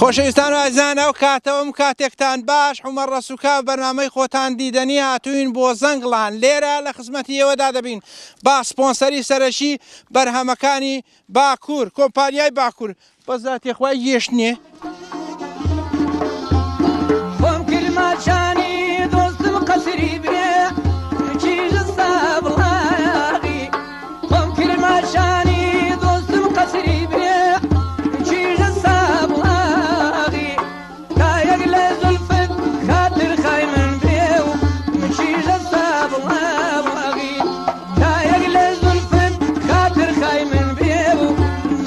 خۆشەویستان و ئازان ئەو کاتەوەم کاتێکتان باش حومە ڕەسووکا بەرنامەی خۆتان دیدەنی هاتووین بۆ زەنگڵان لێرە لە خزمەتی ئێوەدا دەبین با سپۆنسەری سەرەکی بەرهەمەکانی باکوور کۆمپانیای باکوور بە زاتێخوای گێشتنێ خۆم کلماچانی دۆستم قەسری بێ کیژە سابڵاغی خۆم کلماچانی دۆستم قەسری بێ کیژە سابڵاغی کایەک لە زولفت خاتر خای من بێ و کیژە سابڵاغی کایەک لە زولفت خاتر خای من بێ و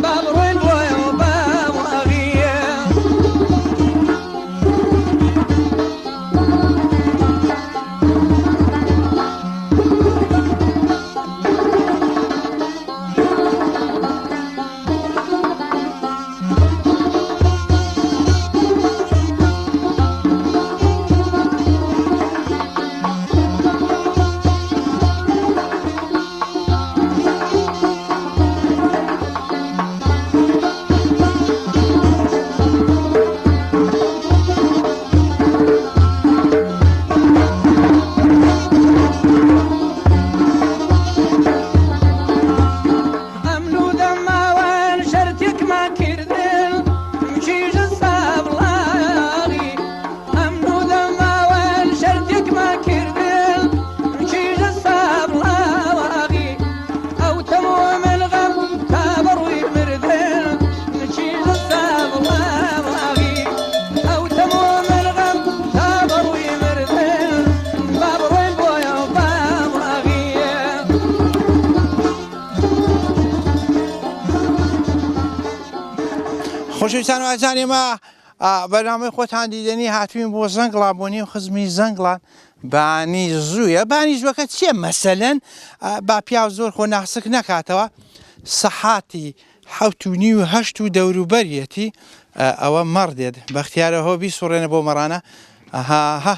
با بڕۆین بۆیە و باوەغیە خۆشەویستان و ئازان ئێمە بەرنامەی خۆتان دیدەنی هاتووین بۆ زەنگڵا بۆ نێو خزمی زەنگڵان بانی زوویە بانی زووەکە چییە مەسەلەن با پیاو زۆر خۆ ناسک نەکاتەوە سەحاتی 7.5 و 8 و دەوروبەریەتی ئەوە مەڕدێت بەختیارەهۆ بیسوڕێنە بۆ مەڕانە ئەها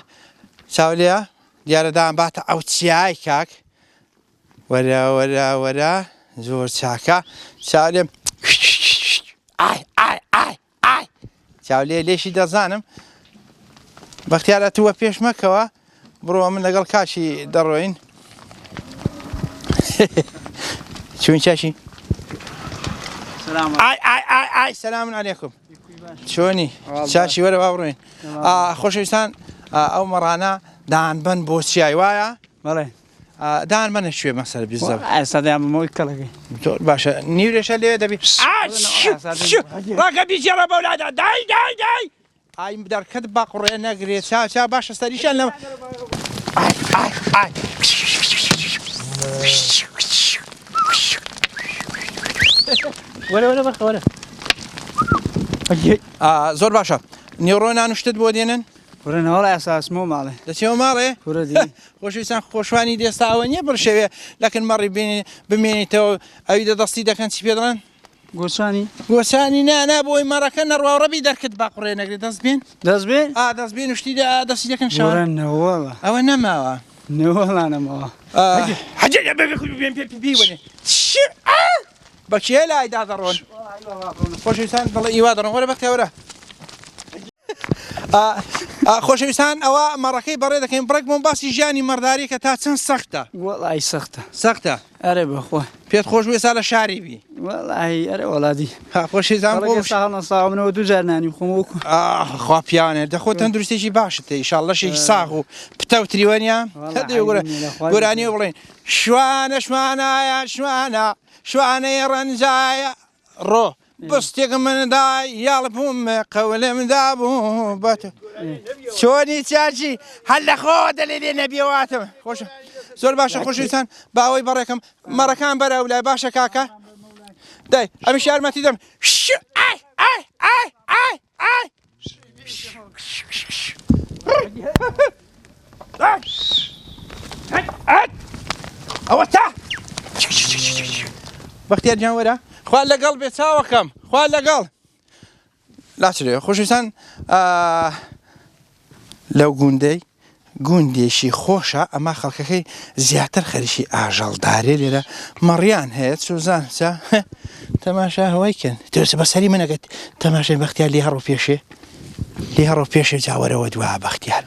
چاولەیە دیارەدان باتە ئەو چیای کاک وەرە وەرە وەرە زۆر چاکە چاولێم چاولێ لێشی دەزانم بەختیارە تووە پێش مەکەوە بڕۆ من لەگەڵ کاشی دەڕۆین چون چاشی سەلام عەلەیکوم چۆنی چاشی وەرە با بڕۆین خۆشەویستان ئەو مەڕانە دانبەن بۆ چیای وایە بەڵێ دانبەنە شوێ مەسەر بیزە ئێستادامەوەی کەڵەکەی باشە نیورێشە لێ دەبی ڕاکە بیجێڕە بەولادا دای دای دای ئای دەرکەت باقڕێ نەگرێت چا باشە سەریشان لەم وەرە وەرە بەخە وەرە زۆر باشە نیوڕۆ نانوشتت بۆ دێنن وەرەنەوەڵ ئاساسمەوە ماڵێ دەچێەوە ماڵێ خۆشویستان خۆشوانی دێستاوە نییە بڕشەوێ لەکن مەڕی بمێنیتەوە ئەوی دەدەستی دەکەن چی پێ دەڵێن گۆچانی گۆچانی نانا بۆی مەڕەکە نەڕواوڕەبی دەرکت باقڕێ نەگرێت دەستبێن دەستبێن دەستبێن وشتی دەستی دەکەن شەوە نەوەڵە ئەوە نەماوە نەوەڵانەمەوە بەکێ لایدا دەڕۆن خۆشویستان بەڵێ ئیوا دەڕۆن وەرە بەختیاوەرە خۆشەویستان ئەوە مەڕەکەی بەڕێ دەکەین بڕێک بۆم باسی ژیانی مەڕداری کە تا چەند سەختە وەڵی سەختە سەختە ئەرێ بەخۆ پێت خۆش وێسا لە شاری بی وەڵی ئەرێ وەڵادی خۆشەویستان ساڵمەوە دوو جار نانی خۆم وەکو خوا پیاوانێت دەخۆ تەندروستێکی باشتە ئیشاڵڵە شێکی ساغ و پتەوتریوەنیە گۆرانی بڵێن شوانە شوانایە شوانە شوانەی ڕەنجایە ڕۆ بستێک مندای یاڵ بووم قەولمدا بوو بەت چۆنی چاچی هەل لە خۆ دەلێ لێ نەبیێواتم خۆشە زۆر باشە خۆشویستان باوەی بەڕێکم مەڕەکان بەرەو لای باشە کاکە دای ئەمیش یارمەتی دەم ئەوە تا بەختیار گیان وەرە خوا لەگەڵ بێ چاوەکەم خوا لەگەڵ لاچرێ خۆشویستان لەو گوندەی گوندێکی خۆشە ئەمە خەڵکەکەی زیاتر خەریکی ئاژەڵدارێ لێرە مەڕیان هەیە سوزان تەماشا هەوایکەن تۆسە بەسەری منەکەت تەماشای بەختیار لێ هەڕۆ پێشێ لێ هەڕۆ پێشێ جاوەرەوە دووە بەختیار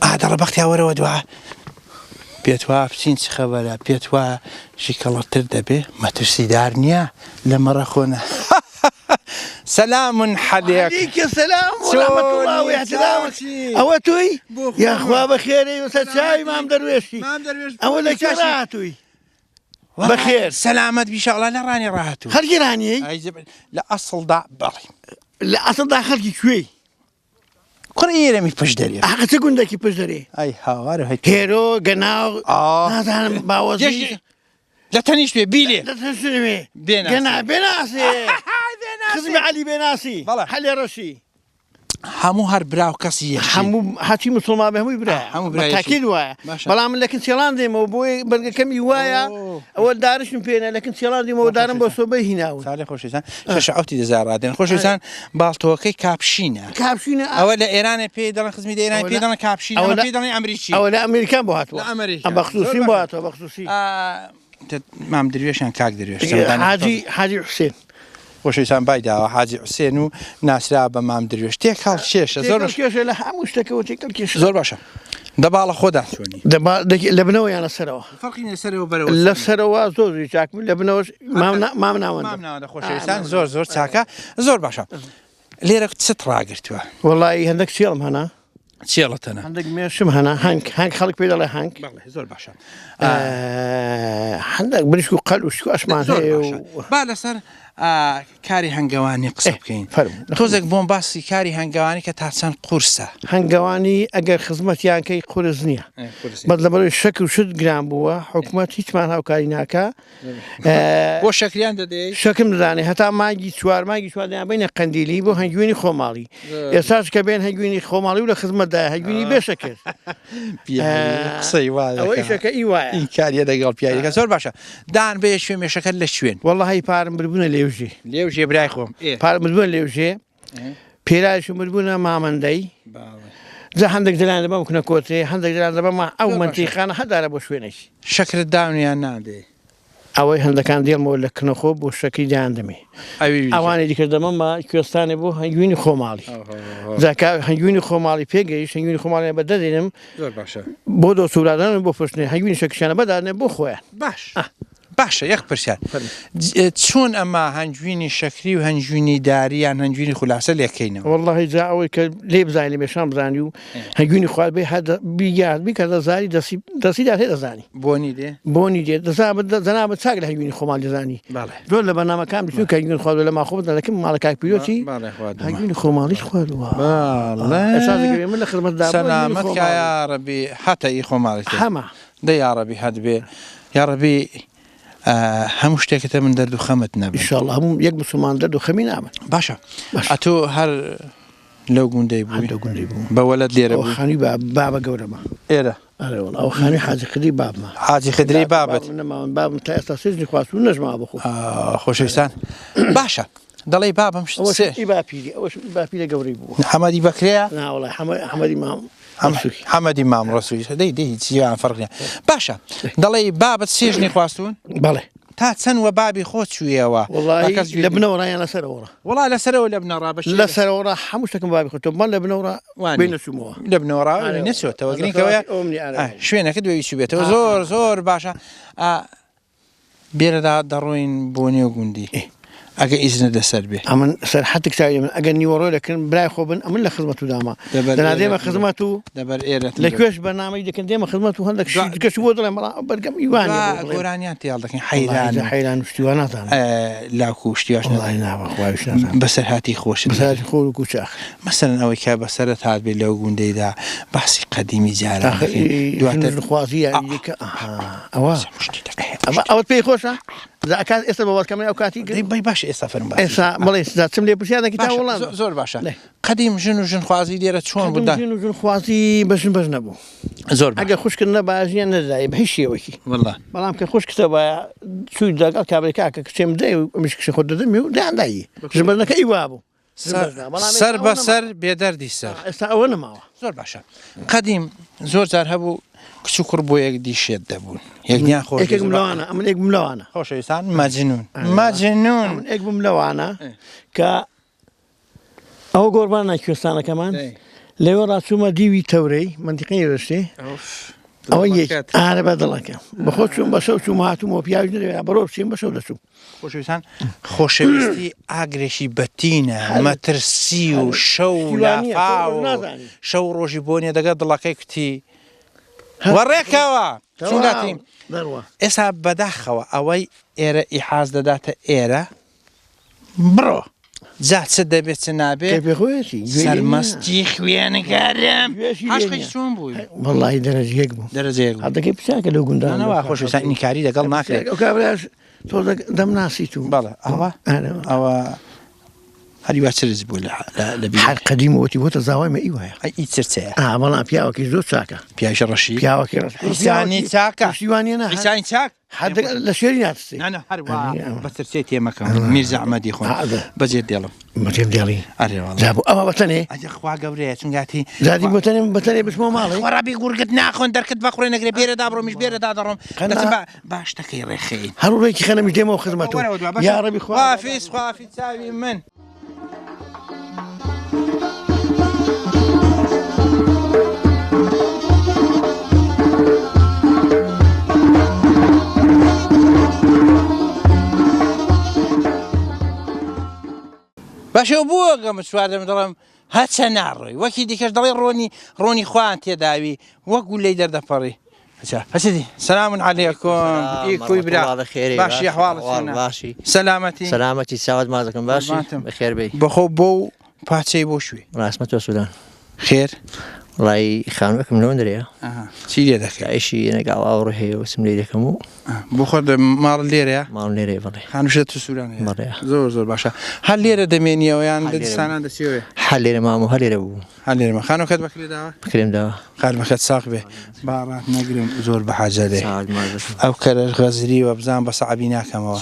ئادەڕە بەختیاوەرەوە دووە پێت وایە بچین چ خەبەرە پێت وایە ژیکەڵەتر دەبێ مەترسیدار نییە لە مەڕە خۆنە سلام عليك السلام ورحمة الله واحترامك أو توي يا أخوة بخير يوسف شاي مام درويشي أولا كراتوي بخير سلامت بشغلة لا راني راهتو خلقي راني لا أصل ضاع بري لا أصل ضاع خلقي شوي قرية مي بجدري أحق تقول لك بجدري أي هاوارو هيك هيرو قناو هذا أنا باوزي لا تنيش بيلي لا تنسني بيناسي قنا بيناسي خزمي علي بيناسي حلي رشي همو هر براو كسي همو حتى مسلمان بهم يبرا همو برا تأكيد وايا بلا من لكن سيلان دي مو بوي بلقى كم يوايا أول دارش فينا لكن سيلان دي مو دارن بوسوبه هنا سالي خوش إنسان شعوتي دزاراتين خوش إنسان بالتوكي كابشينا أول إيران بيدرن خزمي إيران بيدرن كابشينا أول بيدرن أمريكي أول أمريكان بوهاتوا لا أمريكا بخصوصي بوهاتوا بخصوصي مام درويش أنا كاك درويش حاجي حسين خۆشەویستان بایداوە حاجی حوسێن و ناسرا بە مام دروێش تێک هەڵ شێشە زۆر باشە دەباڵە خۆدا چۆنی لە بنەوە یان لەسەرەوە فەرقی لەسەرەوە بەرەوە لەسەرەوە زۆر چاکم لە بنەوەش مام ناوەندە خۆشەویستان زۆر چاکە زۆر باشە لێرە چت ڕاگرتووە وەڵی هەندێک چێڵم هەنا چێڵەتەنە هەندێک مێشم هەنا هەنگ خەڵک پێ دەڵێ هەنگ زۆر باشە هەندێک بریشک و قەل و شک و ئەشمان هەیە با لەسەر کاری هەنگەوانی قسە بکەین تۆزێک بۆم باسی کاری هەنگەوانی کە تا چەند قورسە هەنگەوانی ئەگەر خزمەتیانکەی قورس نییە بەد لەبەرەوەی شەک و شت گران بووە حکوومەت هیچمان هاوکاری ناکە بۆ شەکریان دەدەیت شەکم دەدانێ هەتا مانگی چوار مانگی چواردیان بینە قەندیلی بۆ هەنگوینی خۆماڵی ئێستاش کە بێن هەنگوینی خۆماڵی و لە خزمەتدا هەنگوینی بێشەکرد قسەی وایە شەکە ئیوایە این کاریە دەگەڵ پیاریەکە زۆر باشە دان بێ شوێ مێشەکەت لە شوێن وەڵڵاهی پارم بربوونە لێوژێ برای خۆم پارم بردبوون لێوژێ پێرایشم بردبوونە مامەندەی جا هەندێک دلان دەبەم کنە کۆتێ هەندێک دلان دەبەمە ئەو منتیخانە هەدارە بۆ شوێنێکی شەکرت داونیان نادێ ئەوەی هەندەکان دێڵمەوە لە کنەخۆ بۆ شەکەی دایاندەمێ ئەوانێ دیکردەمەمە کوێستانێ بۆ هەنگوینی خۆماڵی زاکە هەنگوینی خۆماڵی پێگەیشت هەنگوینی خۆماڵیان بەدەدێنم بۆ دۆ سوورادان بۆ پشتێ هەنگوینی شەکیشانە بەدانێ بۆ خۆیان باش باشە یەک پرسیار چۆن ئەمە هەنگوینی شەکری و هەنگوینی داریان هەنگوینی خولاسە لێکەینەوە وەڵڵاهی جا ئەوەی کە لێ بزانانی لە مێشان بزانی و هەنگوینی خوارد بێ بیگات بیکە دەزانی دەسیدا هێ دەزانی بۆنی دێ دەزانابە چاک لە هەنگوینی خۆمان دەزانی زۆر لە بەنامەکان بچون کە هەنگوینی خوارد لە ماخۆ دەکەم ماڵە کاک پیرۆتی هەنگوینی خۆماڵیش خواردووە من لە خزمەتدا سەلامەتکە یا ڕەبی حەتەی خۆماڵی هەمە دە یا ڕەبی هەت بێ یا ڕەبی هەموو شتێکەکە من دەرد و خەمت نەبێت ئینشاءڵڵا هەموو یەک مسلمان دەرد و خەمی نامن باشە ئەتۆ هەر لەو گوندەی بووی بە وەلەد لێرە بوو خانی بابە گەورەمە ئێرە ئەو خانی حاجی خدری بابمە حاجی خدری بابەت بابم تا ئێستا سێژنی خواست و نەژما بخۆ خۆشەویستان باشە دەڵێ بابم باپیری ئەوەش باپیرە گەورەی بوو حەمەدی بەکرەیە ناوەڵی حەمەدی مام حەمەدی مام ڕەسووی دەی هیچیان فەرقیان باشە دەڵێ بابەت سێژنی خواستون بەڵێ تا چەند وە بابی خۆت چوویەوە لە بنەوەڕیان لەسەرەوەڕە وڵا لەسەرەوە لە بنەڕا لەسەرەوەڕە هەموو شتێکم بابی خۆتۆ من لە بنەوەڕە بینەچوومەوە لە بنەوەڕا نەچێتەوە گرنگەوەی شوێنەکە دوێوی چوبێتەوە زۆر باشە بێرەدا دەڕۆین بۆ نێو گوندی ئەگە ئیزنە دەسەر بێ ئەمن سەر حتێک چاوی من ئەگەر نیوەڕۆ دەکەن برای خۆ بن ئەمن لە خزمەت و داما دەنادێمە خزمەت و دەبەر ئێرە لەکوێش بەنامەی دەکەن دێمە خزمەت و هەندێک کەش بۆ دەڵێم بەرگەم ئیوانی گۆرانیان تێڵ دەکەن حەیران شتیواناتان لاکو شتیواش بەسەر هاتی خۆش خۆ و کوچاخ مەسەرەن ئەوەی کە بەسەرت هات بێت لەو گوندەیدا باسی قەدیمی جارە دواتر خوازی ئەوە ئەوەت پێی خۆشە زاکات ئێستا بەوەکەمە ئەو کاتی باش ئێستا فەرم ئێستا بڵێ چم لێ پرسیارێکی تا وڵام زۆر باشە قەدیم ژن و ژنخوازی لێرە چۆن بوودا ژن و ژنخوازی بەژن بەش نەبوو زۆر ئەگەر خوشکردنە بەژیان نەدای بە هیچ شێوەکی بەڵام کە خوشکتە بە چووی دەگەڵ کابرێکا کە کچێم دەی و ئەمیش کشە خۆ دەدەمی و دایدایی ژن بەژنەکە ئیوا بوو سەر بەسەر بێدەردی سەر ئێستا ئەوە نەماوە زۆر باشە قەدیم زۆر جار هەبوو کچ و کوڕ بۆ یەکدی شێت دەبوون یەکدیان خۆش یەکێکم لەوانە ئەمن یەکم لەوانە خۆشەویستان مەجنون یەکبم لەوانە کە ئەوە گۆربانە کوێستانەکەمان لەوێ ڕاچوومە دیوی تەورەی منتیقی ڕشتێ ئەوە یەک ئارە بە دڵەکە بەخۆ چوون بەشەو چوم هاتوومەوە پیاوی نەوێت بەڕۆ بچین بەشەو دەچوو خۆشەویستان خۆشەویستی ئاگرێکی بەتینە مەترسی و شەو لافاو شەو ڕۆژی بۆنیە دەگە دڵەکەی کوتی وەڕێکەوە چونگاتیم ئێستا بەداخەوە ئەوەی ئێرە ئیحاز دەداتە ئێرە بڕۆ جا چ دەبێت چ نابێت سەرمەستی خوێنەکارم هەشقی چۆن بووی وەڵی دەرەجەیەک بوو دەرەجەیەک هەردەکەی پچاکە لەو گوندانەوە خۆشەویستان نیکاری لەگەڵ ناکرێت ئەو کابراش تۆ دەمناسی تو بەڵێ ئەوە هەریوا چرز بوو لە هەر قەدیم وتی بۆتە زاوای مە ئیوایە ئەی چرچەیە بەڵام پیاوەکی زۆر چاکە پیاویشە ڕەشی پیاوەکی ئیسانی چاکە شیوانیە نە ئیسانی چاک لە شوێری ناتستی هەروە بە چرچەی تێمەکەم میرزا ئەحمەدی خۆن بەجێر دێڵم بەتێم دێڵی ئەرێوەڵ ئەوە بەتەنێ خوا گەورەیە چونگاتی زادی بەتەنێ بچمەوە ماڵی خۆڕابی گورگت ناخۆن دەرکت بەخڕێ نەگرێ بێرەدا بڕۆمیش بێرەدا دەڕۆم باش دەکەی ڕێخەی هەروڕێکی خەنەمی دێمەوە خزمەتەوە یاڕەبی خوافیس چاوی من باشەوە بووە گەمە چواردەم دەڵم هەچە ناڕۆی وەکی دیکەش دەڵێ ڕۆنی خوان تێداوی وەکو لەی دەردەپەڕی هەچدی سلام عەلەیکم ئیکوی برا باشی ئەحواڵت باشی سەلامەتی چاوت مازەکەم باشی بەخێر بێ بەخۆ بۆ پاچەی بۆ شوێ ڕاستمەتۆ سوودان خێر وڵی خانووەکەم لەوە دەرەیە چی لێ دەکەی ئایشی نەگاڵ ئاوڕ هەیە وسم لێ دەکەم و بۆ خۆ ماڵ لێرەیە ماڵ لێرێ بڵێ خانوشە تو سووران بەڵێ زۆر باشە هەر لێرە دەمێنیەوە یان دەستانان دەچێوێ هەر لێرە مام و هەر لێرە بوو هەر لێرەمە خانووەکەت بەکرێداوە بکرێمداوە خارمەکەت ساق بێ باڕات نەگرم زۆر بەحاجە لێ ئەو کەرە غەزری وە بزان بە سەعبی ناکەمەوە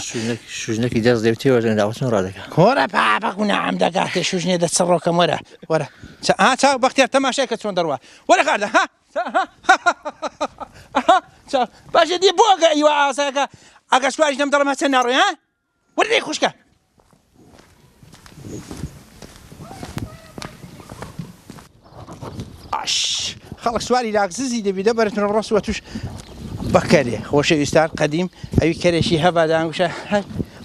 شوژنەکی دەست دەوتێوە داوەچن ڕادەکە کۆرە بابەکو نەعەم دەگاتێ شوژنێ دەچڕۆکەم وەرە وەرە چاو بەختیار تەماشایکە چۆن دەڕوە وەرە خاردە باشە دی بۆگە ئیوە ئاساکە ئەگە سوواریش نەم دەڵم هەچەند ناڕۆی ها وەرە خوشکە خەڵک سواری لاکززی دەبی دەبەرێتنەوە ڕاستوە توش بەکەرێ خۆشەویستان قەدیم ئەوی کەرێکی هەبادانگوشە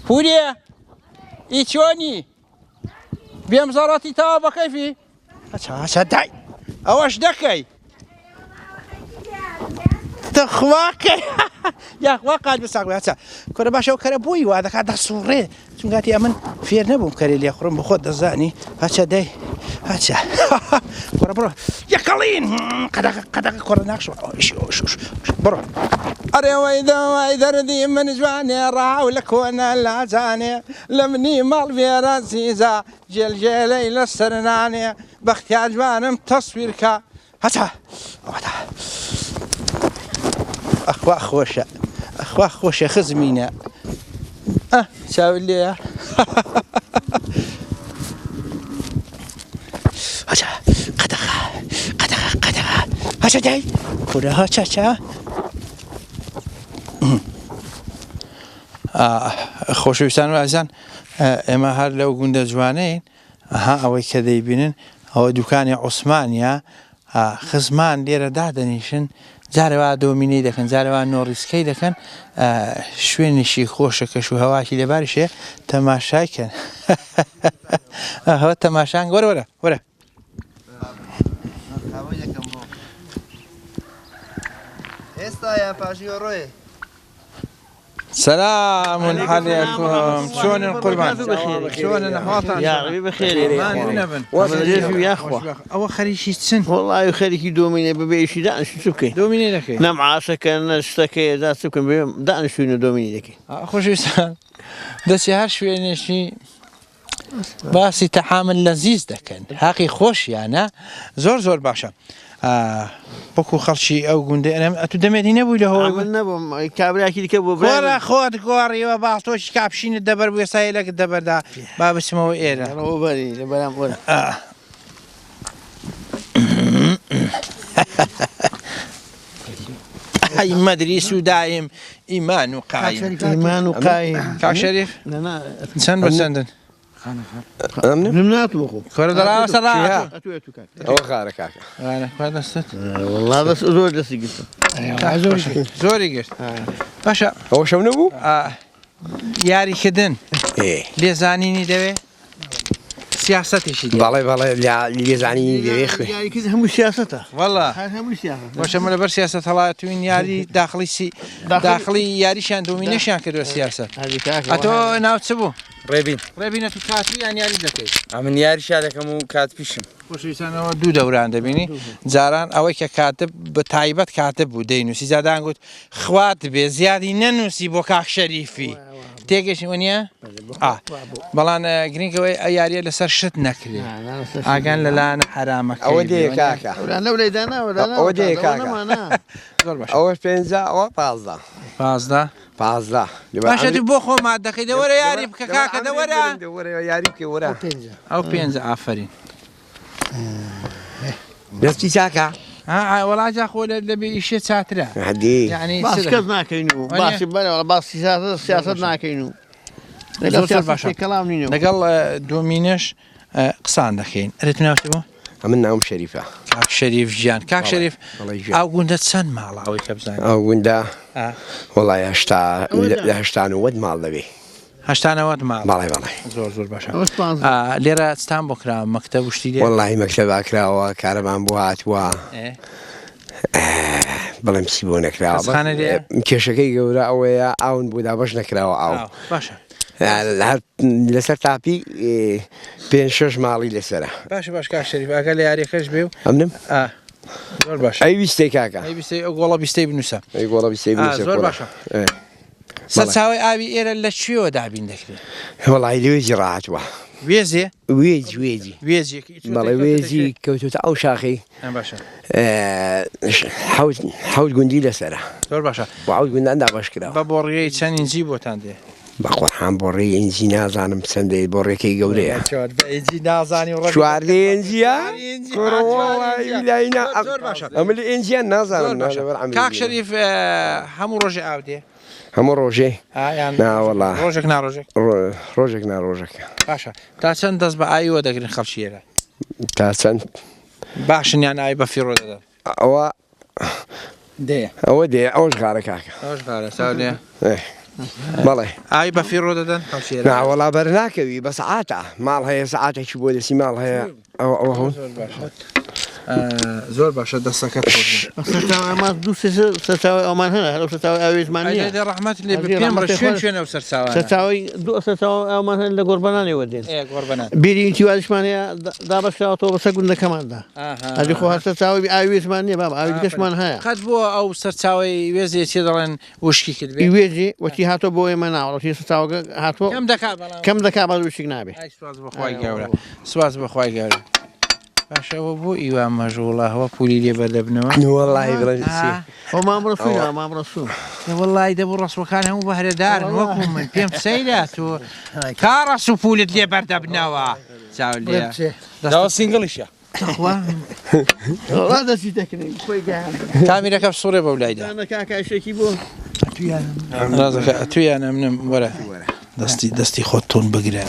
پوریە ئی چۆنی بێم زەڕەتی تاوا بەکەیفی هەچە دای ئەوەش دەکەی دەخواکەی یاخوا قات بساق هەچە کۆرە باشە ئەو کەرە بووی وا دەکات دەسوڕێ چونگاتی ئەمن فێر نەبووم کەرێ لێ خوڕم بخۆت دەزانی هەچە دەی هەچە کۆرە بڕۆ یەکەڵین قەدەقە کۆرە ناخشەوە بڕۆ ئەرێوەی دەوای دەردی من جوانێ ڕاو لە کۆنە لاجانێ لە منی ماڵ وێرە زیزە جێلجێلەی لە سەرنانێ بەختیار جوانم تەسویرکە هەچە ئەخوا خۆشە ئەخوا خۆشە خزمینە چاو لێە هەچە قەدەقە هەچە دای کورە هەچە خۆشەویستان و ئازان ئێمە هەر لەو گوندە جوانەین ئەوەی کە دەیبینن ئەوە دوکانی عوسمانیە خزمان لێرە دادەنیشن جارەوە دۆمینەی دەکەن جارەوە نۆڕیسکەی دەکەن شوێنیشی خۆشە کەش و هەواکی لێباریشێ تەماشایکەن هەوە تەماشان وەرە ئێستا پاشی ڕۆێ سلام علیکم چۆنن قوربان چۆنن هاتان یاڕەبی بەخێر یاخوا ئەوە خەریکی چن وڵی خەریکی دۆمینێ بەبێشی دانیشت بکەین دۆمینێ دەکەی نەمعاشەکە نەشتەکەی داست بکەم دانیشتوینە دۆمینی دەکەی خۆشویستان دەستی هەر شوێنێکی باسی تەحامل لەزیز دەکەن حەقی خۆشیانە زۆر باشە وەکو خەڵکی ئەو گوندەی ئەنەم ئەتو دەمێتی نەبووی لە هۆڵ من نەبووم کابراکی دیکە بۆ گۆرە خۆت گۆڕیەوە باڵتۆشی کاپشینت دەبەر بوو ێستا لەکت دەبەردا با بچمەوە ئێرە بەری لە بەرام وەرە ئەی مەدریس و دایم ئیمان و قایم ئیمان و قایم کاک شەریف چەند بە چەندن من ناتوە خۆ کۆرە دەڵاوە سەڕا ئەوە خارە کاکە خوا دەستت والله بەس زۆر دەستی گرتم زۆری گرت باشە ئەوە شەو نەبوو یاریکردن لێزانینی دەوێ سیاسەتێکی بەڵێ لێزانی دەوێ خوێ یاریکرد هەموو سیاسەتە وەڵا هەموو سیاست باشەمە لەبەر سیاست هەڵاتوین یاری داخلی یاریشان دۆمینەشیان کردوە سیاست ئەتۆ ناو چ بوو ڕێبینە تو کاتوی یان یاری دەکەیت ئەمن یاریشا دەکەم و کات پیشم خۆشەویستانەوە دوو دەوران دەبینی جاران ئەوەی کە کاتب بە تایبەت کاتب بوو دەینووسی زادان گوت خوات بێ زیادی نەنووسی بۆ کاک شەریفی تێگەشی وەنیە بەڵام گرنگەوەی ئە یاریە لەسەر شت نەکرێ ئاگان لەلایەنە حرامەکە ئەوە دێ کاکە لەو لەیداناوە ئەوە دێ کاکە زۆر باش ئەوە 5 ئەوە 15 15 باشە تو بۆ خۆمات دەکەی دەوەرە یاری بکە کاکە دەوەرە یاری بکە وەرە ئەو 5 ئافرین دەستی چاکە وەڵاجا خۆ لەبێ ئیشێ چاترە هەدی باس کەس ناکەین و باسی بەرەوە باسی سیاست ناکەین و کەڵام نینەوە لەگەڵ دۆمینەش قسان دەکەین ئەرێت ناوتە بۆ ئەمن ناوم شەریفە کاک شەریف ژیان کاک شەریف ئەو گوندە چەند ماڵە ئەوەی کە بزانین ئەو گوندە وەڵای هەشتا نەوەت ماڵ دەبێ هەشتانەوەت ماڵ بەڵێ زۆر باشە لێرە چتان بۆ کرا مەکتەب شتی لێ وەڵای مەکتەبا کراوە کارەمان بۆ هاتووە بەڵێم چی بۆ نەکراوە کێشەکەی گەورە ئەوەیە ئاون بوودا بەش نەکراوە ئاو باشە لەسەر تاپی 5-6 ماڵی لەسرە باش کاک شەریف ئەگە لە یاریەکەش بێ و ئەمنم زۆر باش ئەی ویستەی کاکە ئەو گۆڵە بیستەی بنووسە زۆر باشە سەرچاوی ئاوی ئێرە لە کوێوە دابین دەکرێت وەڵای لێوێجی ڕاهاتوە وێزێ وێجی بەڵێ وێجی کەوتوتە ئەو شاخی باشە حەوت گوندی لەسرە زۆر باشە بۆ حەوت گونداندا باش کرا بە بۆڕیەی چەند ئینجی بۆتان دێ بە قورحان بۆ ڕێی ئینجی نازانم چەندەی بۆ ڕێکەی گەورەیە نازانی چواردە ئینجیە ئەمە لە ئینجیان نازانم کاک شەریف هەموو ڕۆژێ ئاو دێ هەموو ڕۆژێ ناوەڵا ڕۆژێک ناڕۆژێک ڕۆژێک ناڕۆژێک باشە تا چەند دەست بە ئاویەوە دەگرن خەڵکیێرە تا چەند باشنیان ئاوی بە فیڕۆ دەدەن ئەوە دێ ئەوش غارە کاکە بەڵێ ئاوی بە فیڕۆ دەدەن خەڵکیێرە ناوەڵا بەر ناکەوی بە سەعاتە ماڵ هەیە سەعاتێکی بۆ دەسی ماڵ هەیە ئەوە هەون زۆر باشە دەستەکەت سەرچاوی ئەومان هەنە هەرو سەرچاوی ئاوێژمان نیە ڕەحمەت لێ پێم ڕێ شوێنە و سەرچاوی ئەومان هەن لە گۆربەنانێوە دێن بیری تیوازیشمان هەیە دابەشراوەتەوە بەسەر گوندەکەماندا ئەدی خۆ سەرچاوی ئاوێژمان نییە بام ئاوی دیکەشمان هەیە قەت بۆ ئەو سەرچاوی وێزێ چێ دەڵێن وشکی کرد وێژی وەتی هاتۆ بۆ ئێمە ناوەڵەتی سەرچاوەکە هاتووە کەم دەکا بە وشک نابێ سواز بەخوای گەورە باشەوە بۆ ئیوان مەژوڵاهەوە پولی لێ بەردەبنەوە وەڵای بڵێ مامڕسوون وەڵای دەبوو ڕستوەکان هەموو بەهرەدارن وەکو من پێم سەیرە تۆ کاڕەس و پولت لێ بەردەبنەوە چاو لێ سینگڵیشە دەستی دەکردین خۆی تامیرەکە سوڕێ بە لایدا کاکایشێکی بۆ تویانە منم وەرە دەستی خۆت تۆن بگرە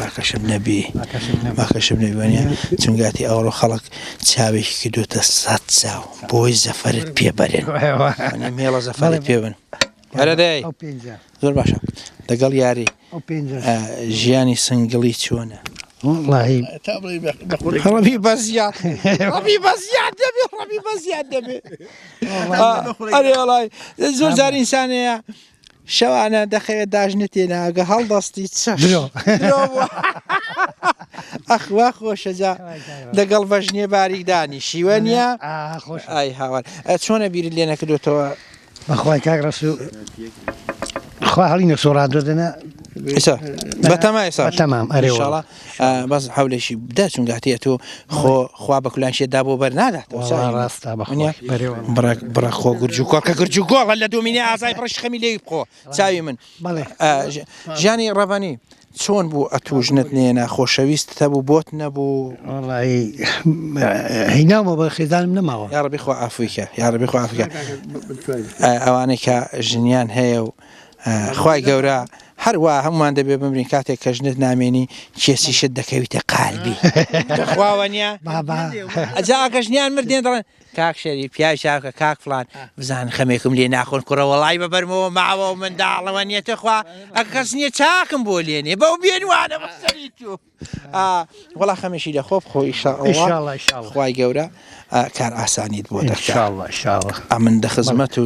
باکەشم نەبی باکەشم نەبیوانە چونگاتی ئەوڕۆ خەڵک چاوێکی کردوتە 100 چاو بۆی زەفەرت پێبەرێن مێڵە زەفەرت پێبن هەرە دای زۆر باشە لەگەڵ یاری ژیانی سنگڵی چۆنە ڕەبی بەزیاد دەبێ ئەرێ وەڵای زۆر جار ئینسانەیە شەوانە دەخەوێت داژنە تێناگە هەڵدەستی چەش ئەخوا خۆشەجا لەگەڵ بەژنێ باریکدانی شیوە نیە ئای هاوار چۆنە بیرت لێ نەکردوێتەوە بەخوای کاک ڕەسوو خوا هەڵینە سۆڕادۆ دەنە ئێستا بەتەمای ئێستا تەمام ئەرێوە بەس هەولێکی بدە چون گاتیە تۆ خوا بە کولانشێدا بۆ بەرناداتەوە ڕاستە بڕە خۆ گرج و کۆکە گرج و گۆڵە لە دومینێ ئازای پڕش خەمی لێی بخۆ چاوی من ژیانی ڕەبانی چۆن بوو ئەتوژنت نێنە خۆشەویست هەبوو بۆت نەبوو هیناوە بە خێزانم نەماوە یاڕبی خۆ ئافریکە یاڕبی خۆ ئافریکە ئەوانەی کە ژنیان هەیە و خوای گەورە هەروە هەمومان دەبێ بمرین کاتێک کە ژنت نامێنی کێسیشت دەکەویتە قالبی خواوە نییە ئەجا ئاکە ژنیان مردێن دەڵێن کاک شەری پیاوی چاوکە کاک فلان بزان خەمێکم لێ ناخۆن کوڕە وەڵای بەبەرمەوە ماوە و منداڵەوە نیەتە خوا ئەکە کەس نییە چاکم بۆ لێنێ بەو بێنوانە بەسەری تو وەڵا خەمێکی لە خۆ بخۆ ئیشاءالله خوای گەورە کار ئاسانیت بۆ دەکات من دەخزمەت و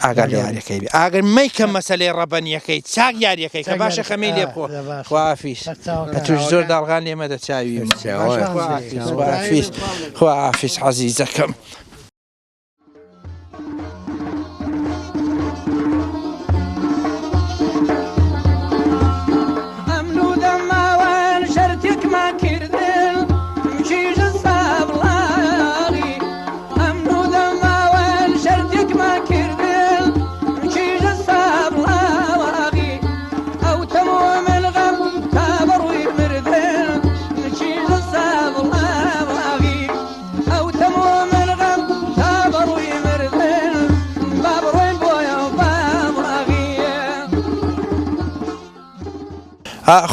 ئاگار لە یاریەکەی بێ ئاگەر مەیکە مەسەلەی ڕەبەنیەکەی چاک یاریەکەی کە باشە خەمەی لێ بخۆ خوافیس توش زۆر داڵغان لێمە دەچاوی خوافیس عەزیزەکەم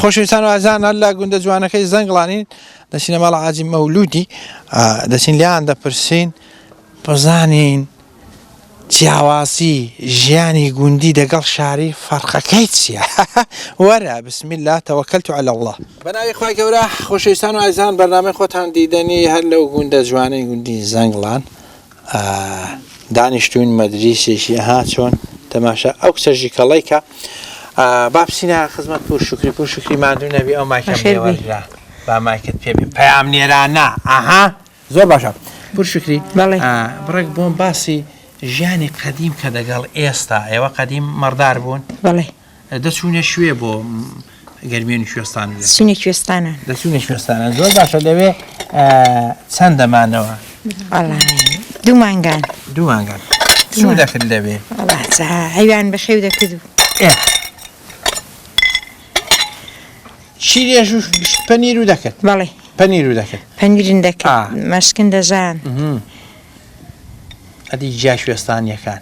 خۆشەویستان و ئازان هەر لە گوندە جوانەکەی زەنگڵانین دەچینە ماڵە حاجی مەولودی دەچین لیان دەپرسین بزانین جیاوازی ژیانی گوندی دەگەڵ شاری فەرقەکەی چییە وەرە بسم الله تەوەکەلت عەلی الله بەناوی خوای گەورە خۆشەویستان و ئازان بەرنامەی خۆتان دیدەنی هەر لەو گوندە جوانەی گوندی زەنگڵان دانیشتوون مەدرسێکی ها چۆن تەماشا ئەو کچەژی کەڵەی کە بابسینە خزمەت پور شکری مادوو نەبی ئەو مایکەم لێوەرگرا با مایکت پێبێ پەیام نێرانە ئاها زۆر باشە پور شکری بڕێک بۆم باسی ژیانی قەدیم کە دەگەڵ ئێستا ئێوە قەدیم مەڕدار بوون دەچوونە شوێ بۆ گەرمێنی کوێستان دەچوونە کوێستانە زۆر باشە لەوێ چەند دەمانەوە دوو مانگان چوو دەکرد لەوێ هەیوان بەخێو دەکرد شیرێژ و پەنیر و دەکرد پەنیر و دەکرد پەنیرن دەکرد مەشکن دەزان ئەدی جیا شوێستانیەکان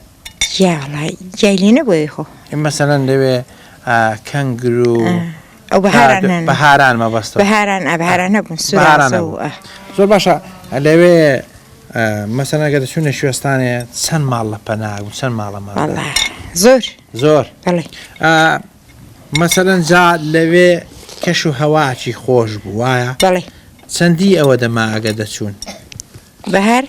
جای لێ نەبووی خۆ مەسەلەن لەوێ کەنگر و ئەو بەهاران مەبەستە بەهاران هەبوون زۆر باشە لەوێ مەسەلەن ئەگەر دەچوونە شوێستانێ چەند ماڵ لە پەناگ و چەند ماڵە ماڵ زۆر مەسەلەن جا لەوێ کەش و هەواچی خۆش بوو وایە چەندی ئەوە دەما ئەگە دەچوون بەهار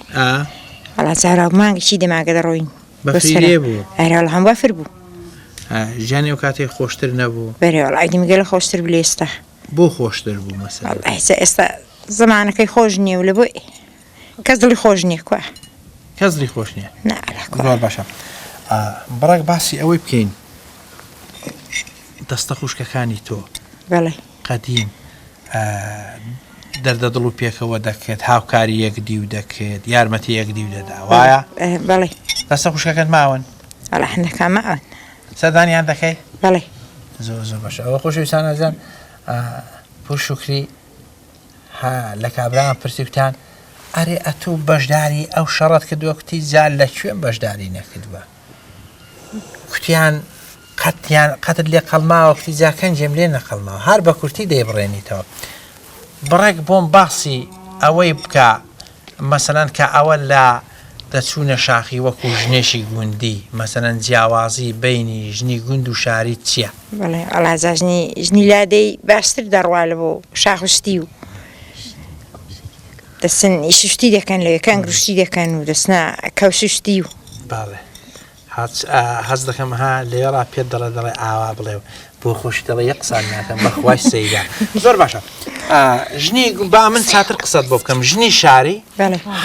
چارا مانگشی دەماگە دەڕۆین بەفرێ بوو ئەرەڵ هەم بەفر بوو ژیانی ئەو کاتێک خۆشتر نەبوو بەرێوەڵایدی مگەلە خۆشتر بوو ئێستا بۆ خۆشتر بوو مەسەلەن ئێستا زمانەکەی خۆش نییە و لە بۆی کەس دڵی خۆش نییە کوە کەس دڵی خۆش نییە زۆر باشە بڕێک باسی ئەوەی بکەین دەستە خوشکەکانی تۆ قەدیم دەردە دڵ و پێکەوە دەکرێت هاوکاری یەکدی و دەکرێت یارمەتی یەکدی و دەدا وایە دەستە خوشکەکەت ماون هەندەکان ماون سەردانیان دەکەی زۆر باشە ئەوە خۆشەویستان ئازان پور شکری لە کابراان پرسیوتان ئەرێ ئەتوو بەشداری ئەو شەڕەت کردووە کوتی جار لە کوێن بەشداری نەکردووە کوتیان قەتت لێ قەڵماوە کوتی جاکەنجێم لێ نەقەڵماوە هەر بە کورتی دەیبڕێنیتەوە بڕێک بۆم باسی ئەوەی بکە مەسەلەن کە ئەوە لە دەچوونە شاخی وەکو ژنێشی گوندی مەسەلەن جیاوازی بینی ژنی گوند و شاری چییە؟ ئەڵازا ژنی لادەی باشتر دەڕوا لە بۆ شاخشتی و دەستن شتی دەکەن لەوێ کەنگروشتی دەکەن و دەستنا کەوششتی و باڵێ حەز دەکەم ها لێرا پێ دەڵێ ئاوا بڵێ و بۆ خۆشی دەڵێ یە قسان ناکەم بەخوای سەیدا زۆر باشە ژنی با من چاتر قسەت بۆ بکەم ژنی شاری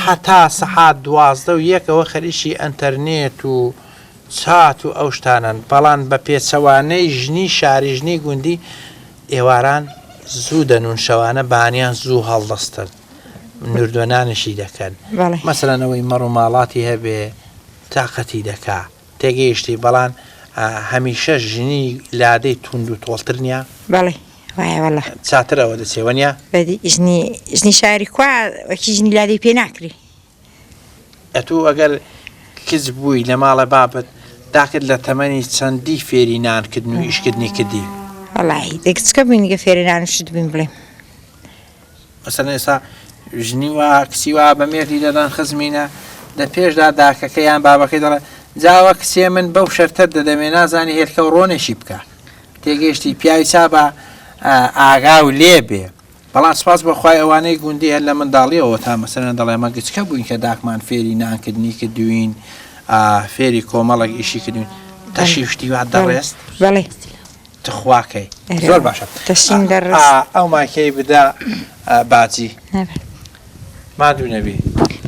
هەتا سەحات 12 و یەکەوە خەریشی ئەنتەرنێت و چات و ئەو شتانن بەڵام بە پێچەوانەی ژنی شاری ژنی گوندی ئێواران زوو دەنون شەوانە بانیان زوو هەڵدەستن نوردوەنانشی دەکەن مەسەلەنەوەی مەڕ و ماڵاتی هەبێ تااقەتی دەکا تێگەیشتی بەڵام هەمیشە ژنی لادەی تونند و تۆڵتر نیە بەڵێ وایە چاترەوە دەچێوە نیە بەدی ژنی شاری کوا وەکی ژنی لادەی پێ ناکری ئەتوو ئەگەر کز بووی لە ماڵە بابەت داکرد لە تەمەنی چەندی فێری نانکردن و ئیشکردنی کردی وەڵی دەکچکە بووینگە فێرانشت بین بڵێم مەسەن ئێستا ژنی وا کسی وا بە مێردی دەدان خزمینە لە پێشدا داکەکەیان بابەکەی دەڵێ جاوە کسێ من بەو شەرتە دەدەمێ نازانی هێرکە و ڕۆنێکی بکە تێگەیشتی پیاوی چا بە ئاگا و لێ بێ بەڵام سپاس بەخوای ئەوانەی گوندی هەر لە منداڵیەوە تا مەسەرەن دەڵێ مە گچکە بووین کە داکمان فێری نانکردنی کردوین فێری کۆمەڵک ئیشی کردوین تەشی شتی وا دەڕێست بەڵێ تخواکەی زۆر باشە ئەو ماکەی بدا باجی مادوو نەبی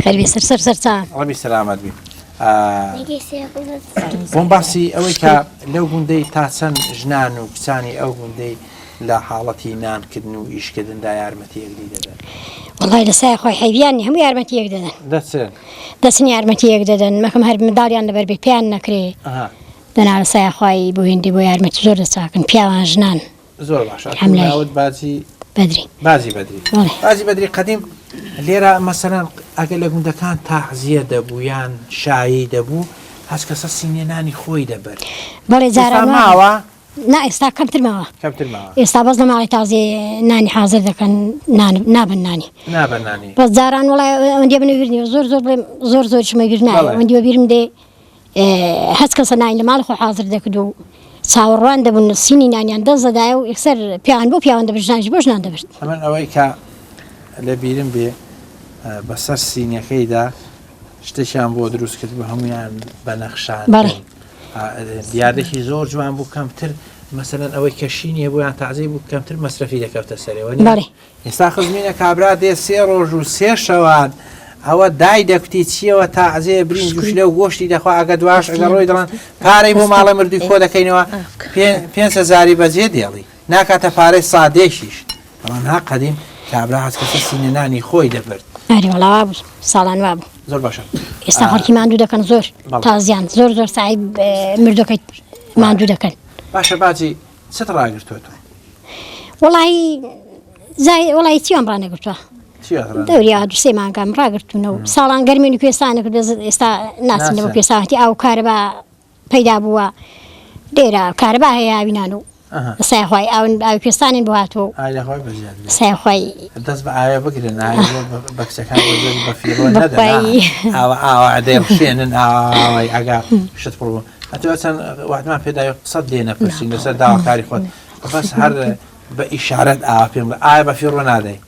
خەربی سەر چاوم ڕەبی سەلامەت بی بۆم باسی ئەوەی کە لەو گوندەی تا چەند ژنان و کچانی ئەو گوندەی لە حاڵەتی نانکردن و ئیشکردندا یارمەتیەکدی دەدەن وڵای لەسای خۆی حەیویانی هەموو یارمەتیەک دەدەن دەچن یارمەتیەک دەدەن مەکەم هەر منداڵیان لەبەر بێ پێیان نەکرێ دەنا لەسای خۆی بۆ هێندی بۆ یارمەتی زۆر دەچاکن پیاوان ژنان زۆر باشەوت باجی بەدری قەدیم لێرە مەسەرەن ئەگەر لە گوندەکان تاحزیە دەبوویان شایی دەبوو هەست کەسە سینێنانی خۆی دەبەر بەڵێ جاران ماوە نا ئێستا کەمترمەوە ئێستا بەس لە ماڵی تازێ نانی حاضر دەکەن نابن نانی بەس جاران وڵای ئەوەندێ بنەگرنی زۆر شمەگیر نایە ئەوەندی بیرم دێ هەست کەسە نانی لە ماڵ خۆ حاضر دەکرد و چاوەڕوان دەبوون سینی نانیان دەستدایە و یەکسەر پیاوان بۆ پیاوان دەبژانش بۆ ژنان دەبرد ئەمن ئەوەی کە لە بیرم بێ بەسەر سینەکەیدا شتێکیان بۆ دروست کرد بە هەمویان بە نەخشان دیارێکی زۆر جوان بوو کەمتر مەسەرەن ئەوەی کەشینیە بۆیان تازەی بوو کەمتر مەسرەفی دەکەوتە سەرەوە ئێستا خزمینە کابرا دێ 3 ڕۆژ و 3 شەوان ئەوە دای دەکوتی چیەوە تازێ برین جوش لەو گۆشتی دەخوا ئەگە دواش ئەگە ڕۆی دەڵان پارەی بۆ ماڵە مردوی کۆ دەکەینەوە 5,000 بەجێ دێڵی ناکاتە پارەی سادێشیش بەڵام ها قەدیم کابرا هەست کەسە سینەنانی خۆی دەبرد ئەریوەڵاوا بوو ساڵان وا بوو زۆر باشە ئێستا خەڵکی ماندوو دەکەن زۆر تازیان زۆر سعی مردەکەی ماندوو دەکەن باشە باجی چت ڕاگرتووە وڵی چیوان ڕانەگرتووە دەوریا 2 مانگام ڕاگرتوونەوە ساڵان گەرمێنی کوێستانە کرد ئێستا ناسینەوە کوێستاتی ئاو کارەبا پەیدا بووە لێرە کارەبا هەیە ئاوینان و سایخوای ئاوی کوێستانین بۆ هاتووە سایخوای دەست بە ئاوێ بگرن بە کچەکان بە فیڕۆ نەدەن ئاوە دەیڕشێنن ئاوای ئەگا شت پڕ بوو ئەتەوە چەند واتمان پێداوی قسەت لێ نەپرسین لەسەر داواکاری خۆت بەس هەر بە ئیشارەت ئاوا پێم بڵێ ئایا بە فیڕۆ نادەی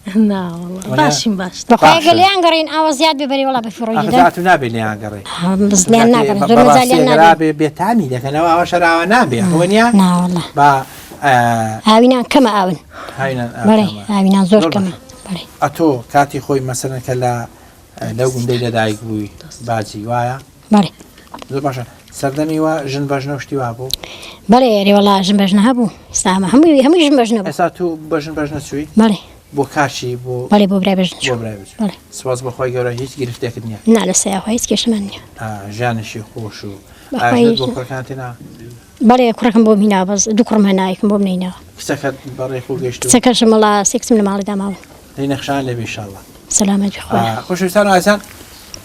باشین باش بەخوای گەلیان گەڕین ئاوە زیاد ببەری وڵا بە فیڕۆی دەدات و نابێ لێیان گەڕێ بزلیان ناگەڕێ بێتامی دەکەنەوە ئەوە شەراوە نابێ وەنیا بە ئاوینان کەمە ئاون بەڵێ ئاوینان زۆر کەمە ئەتۆ کاتی خۆی مەسەرەن کە لەو گوندەی لەدایک بووی باجی وایە بەڵێ زۆر باشە سەردەمی وە ژن بەژنە شتی وا بوو بەڵێ ێرێوەڵا ژن بەژنە هەبوو سامە هەمووی ژن بەژنە بوو ئێستا تو بەژن بەژنە چووی بەڵێ بۆ کاشی بۆ بەڵێ بۆ برای بەژن سواز بەخوای گەورە هیچ گرفتێکت نییە نا لە سایخوا هیچ کێشمان نییە ژیانشی خۆش و بۆ کوڕەکانتێنا بەڵێ کوڕەکەم بۆ هینا بەس دوو کوڕم هەنایەکم بۆ بنینەوە کچەکەت بەڕێک و گەشت کچەکەشم وڵا سێکسم لە ماڵی داماوە دەی نەخشان لێبێ ئینشاڵڵا سەلامەتی خۆی خۆشەویستان و ئازان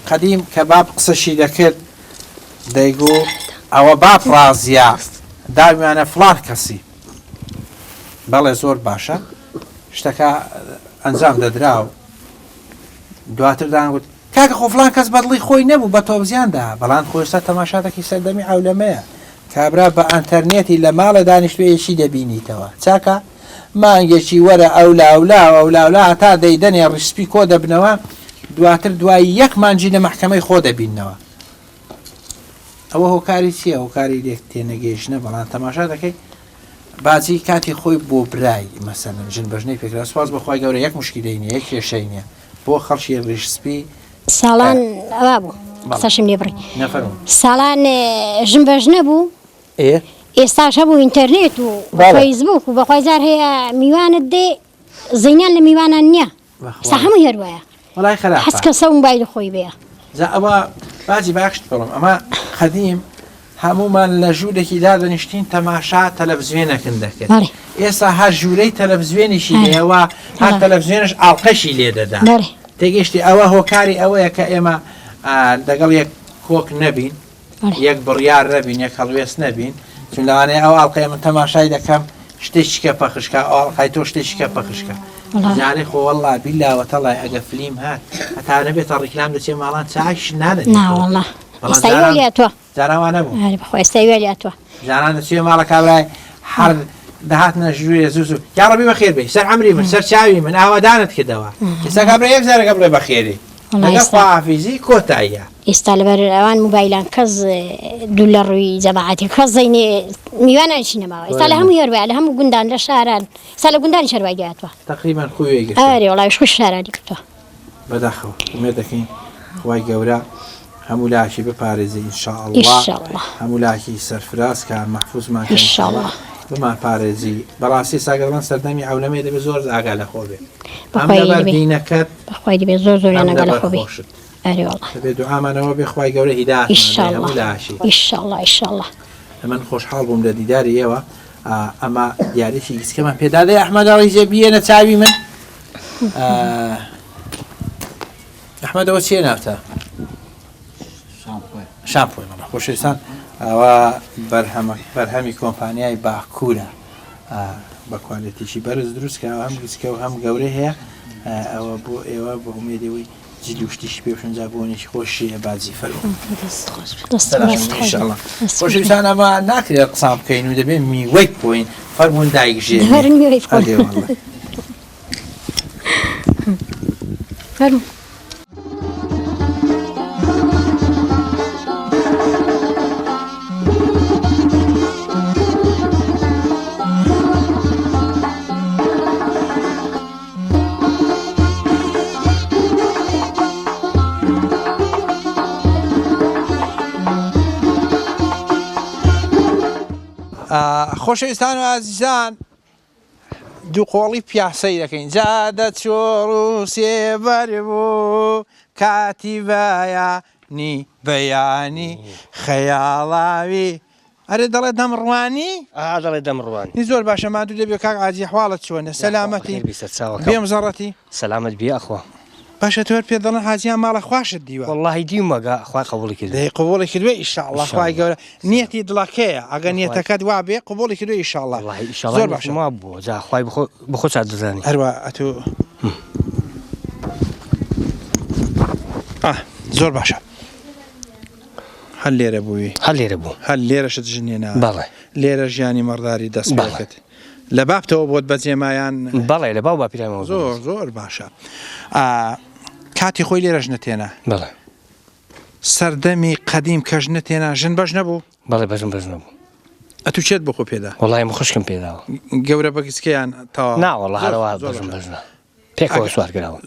قەدیم کە باب قسەشی دەکرد دەیگو ئەوە باب ڕازیە داویانە فڵان کەسی بەڵێ زۆر باشە شتەکە ئەنجام دەدرا و دواتر دانگوت کاکە خۆ فڵان کەس بەدڵی خۆی نەبوو بە تۆبزیاندا بەڵام خۆشتا تەماشاتێکی سەردەمی عەولەمەیە کابرا بە ئەنتەرنێتی لە ماڵە دانیشتوەیەکی دەبینیتەوە چاکە مانگێکی وەرە ئەولا تا دەیدەنێ ڕیسپی کۆ دەبنەوە دواتر دوای 1 مانجی لە مەحکەمەی خۆ دەبینەوە ئەوە هۆکاری چییە هۆکاری لێک تێنەگەیشتنە بەڵام تەماشا دەکەی باجی کاتی خۆی بۆ برای مەسەلەن ژن بەژنەی پێکرا سواز بەخوای گەورە 1 مشکلەی نیە 1 کێشەی نییە بۆ خەڵکی ڕیشسپی ساڵان ئەوا بوو قسەشم لێ بڕی نەفەرموو ساڵان ژم بەژ نەبوو ئێستاش هەبوو ئینتەرنێت و فەیسبوک و بەخوای زار هەیە میوانت دێ زەینان لە میوانان نییە سا هەموو هێروایە وڵای خراپە حەز کەسە موبایلی خۆی بەیە جا ئەوە باجی باشت بڵم ئەمە قەدیم هەمومان لە ژوورێکی دادەنیشتین تەماشا تەلەڤیزیۆنەکەن دەکرد ئێستا هەر ژوورەی تەلەڤیزیۆنیشی لێەوە هەر تەلەڤیزیۆنش ئاڵقەشی لێ دەدا تێگەشتی ئەوە هۆکاری ئەوەیە کە ئێمە دەگەڵ یەک کۆک نەبین یەک بڕیار نەبین یەک هەڵوێست نەبین چون لەوانەیە ئەو ئاڵقەیە من تەماشای دەکەم شتێکیکە پەخشکە ئاڵقای تۆ شتێکیکە پەخشکە جارێ خۆ وەڵڵا بیلاوەتەڵای ئەگە فلیم هات هەتا نەبێتە ڕیکلام دەچێ ماڵان چاش نادەن ناوەڵڵا ئێستای لێتوە جاراوان نەبوو بەخوای ئێستای لێتوە جاران دەچێ ماڵە کابرای هەر داهاتنە ژوورێ زوو یاڕەبی بەخێر بێ سەر ئەمری من سەر چاوی من ئاوادانت کردەوە ئێستا کابرا یەک زارەکە بڵێ بەخێری خواحافیزی کۆتاییە ئێستا لەبەر ئەوان موبایلان کەس دوو لە ڕووی جەماعەتی کەس زەینێ میوانان چی نەماوە ئێستا لە هەموو هێروایە لە هەموو گوندان لە شاران ئێستا لە گوندانی شەروای دیاتوە تقریبان خۆی ئەرێ وڵای خوش شارانی کردووە بەداخەوە ومێ دەکەین خوای گەورە هەموو لاکی بپارێزی ئینشاءالله هەموو لاکی سەرفراز کە محفوظمان ئینشاءالله بمان پارێزی بەڕاستی ساگەڵان سەردەمی ئەولەمێ دەبێت زۆر ئاگا لە خۆ بێ ئەم لەبەر دینەکەت بەخوای دەبێت زۆر زۆریان ئاگا لە خۆ بێ ئەرێ وەڵڵا دەبێت دوعامانەوە بێ خوای گەورە هیدایەتمان هەموو لاشی ئینشاءالله ئینشاءالله من خۆشحاڵ بووم لە دیداری ئێوە ئەمە دیارێکی گسکەمان پێدادەی ئەحمەدەڵی جێ بێنە چاوی من ئەحمەدەوە چیە ناوتە شامپۆی مەڵە خۆشەویستان ئەوە بەرهەمی کۆمپانیای باکوورە بە کوالێتیشی بەرز دروستکە هەم گسکە و هەم گەورە هەیە ئەوە بۆ ئێوە بە ئومێدەوەی جلی وشتیشی پێشنجا بۆنێکی خۆشیە بازی فەرمو خۆشەویستان ئەمە ناکرێت قسام بکەین و دەبێت میوەی بۆین فەرموون دایکژێ فەرموو خۆشەویستان و ئازیزان دوو قۆڵی پیاسەی دەکەین جادە چۆڕ و سێبەر بوو کاتی بەیانی بەیانی خەیاڵاوی ئەرێ دەڵێ دەمڕوانی دەڵێ دەمڕوانی زۆر باشە مادوو دەبێت کاک ئازی حواڵت چۆنە سەلامەتی بێم زەڕەتی سەلامت بێ ئەخوا باشە تۆر پێ دەڵێن حاجیان ماڵە خواشت دیوە واللهی دیومەگە خوا قبوڵی کرد قبوڵی کردوێ ئیشاءالله خوای گەورە نیەتی دڵەکەیە ئەگە نیەتەکەت وا بێ قبوڵی کردوێ ئیشاءالله زۆر باش ما بووە جا خوای بخۆ چات دەزانی هەروە ئەتو زۆر باشە هەل لێرە بووی هەل لێرە بوو هەل لێرەشت ژنێنا بەڵێ لێرە ژیانی مەڕداری دەست پێکرد لە بابتەوە بۆت بەجێمایان بەڵێ لە باو باپیرایمەوە زۆر باشە کاتی خۆی لێرەژ نەتێنا بەڵێ سەردەمی قەدیم کەژ نەتێنا ژن بەش نەبوو بەڵێ بەژن بەش نەبوو ئەتو چێت بخۆ پێدا وڵای خوشکم پێداوە گەورە بەگسکیان تاوا ناوەڵ هەرەوە بەژن بەژنە پێکەوە سوار کراوە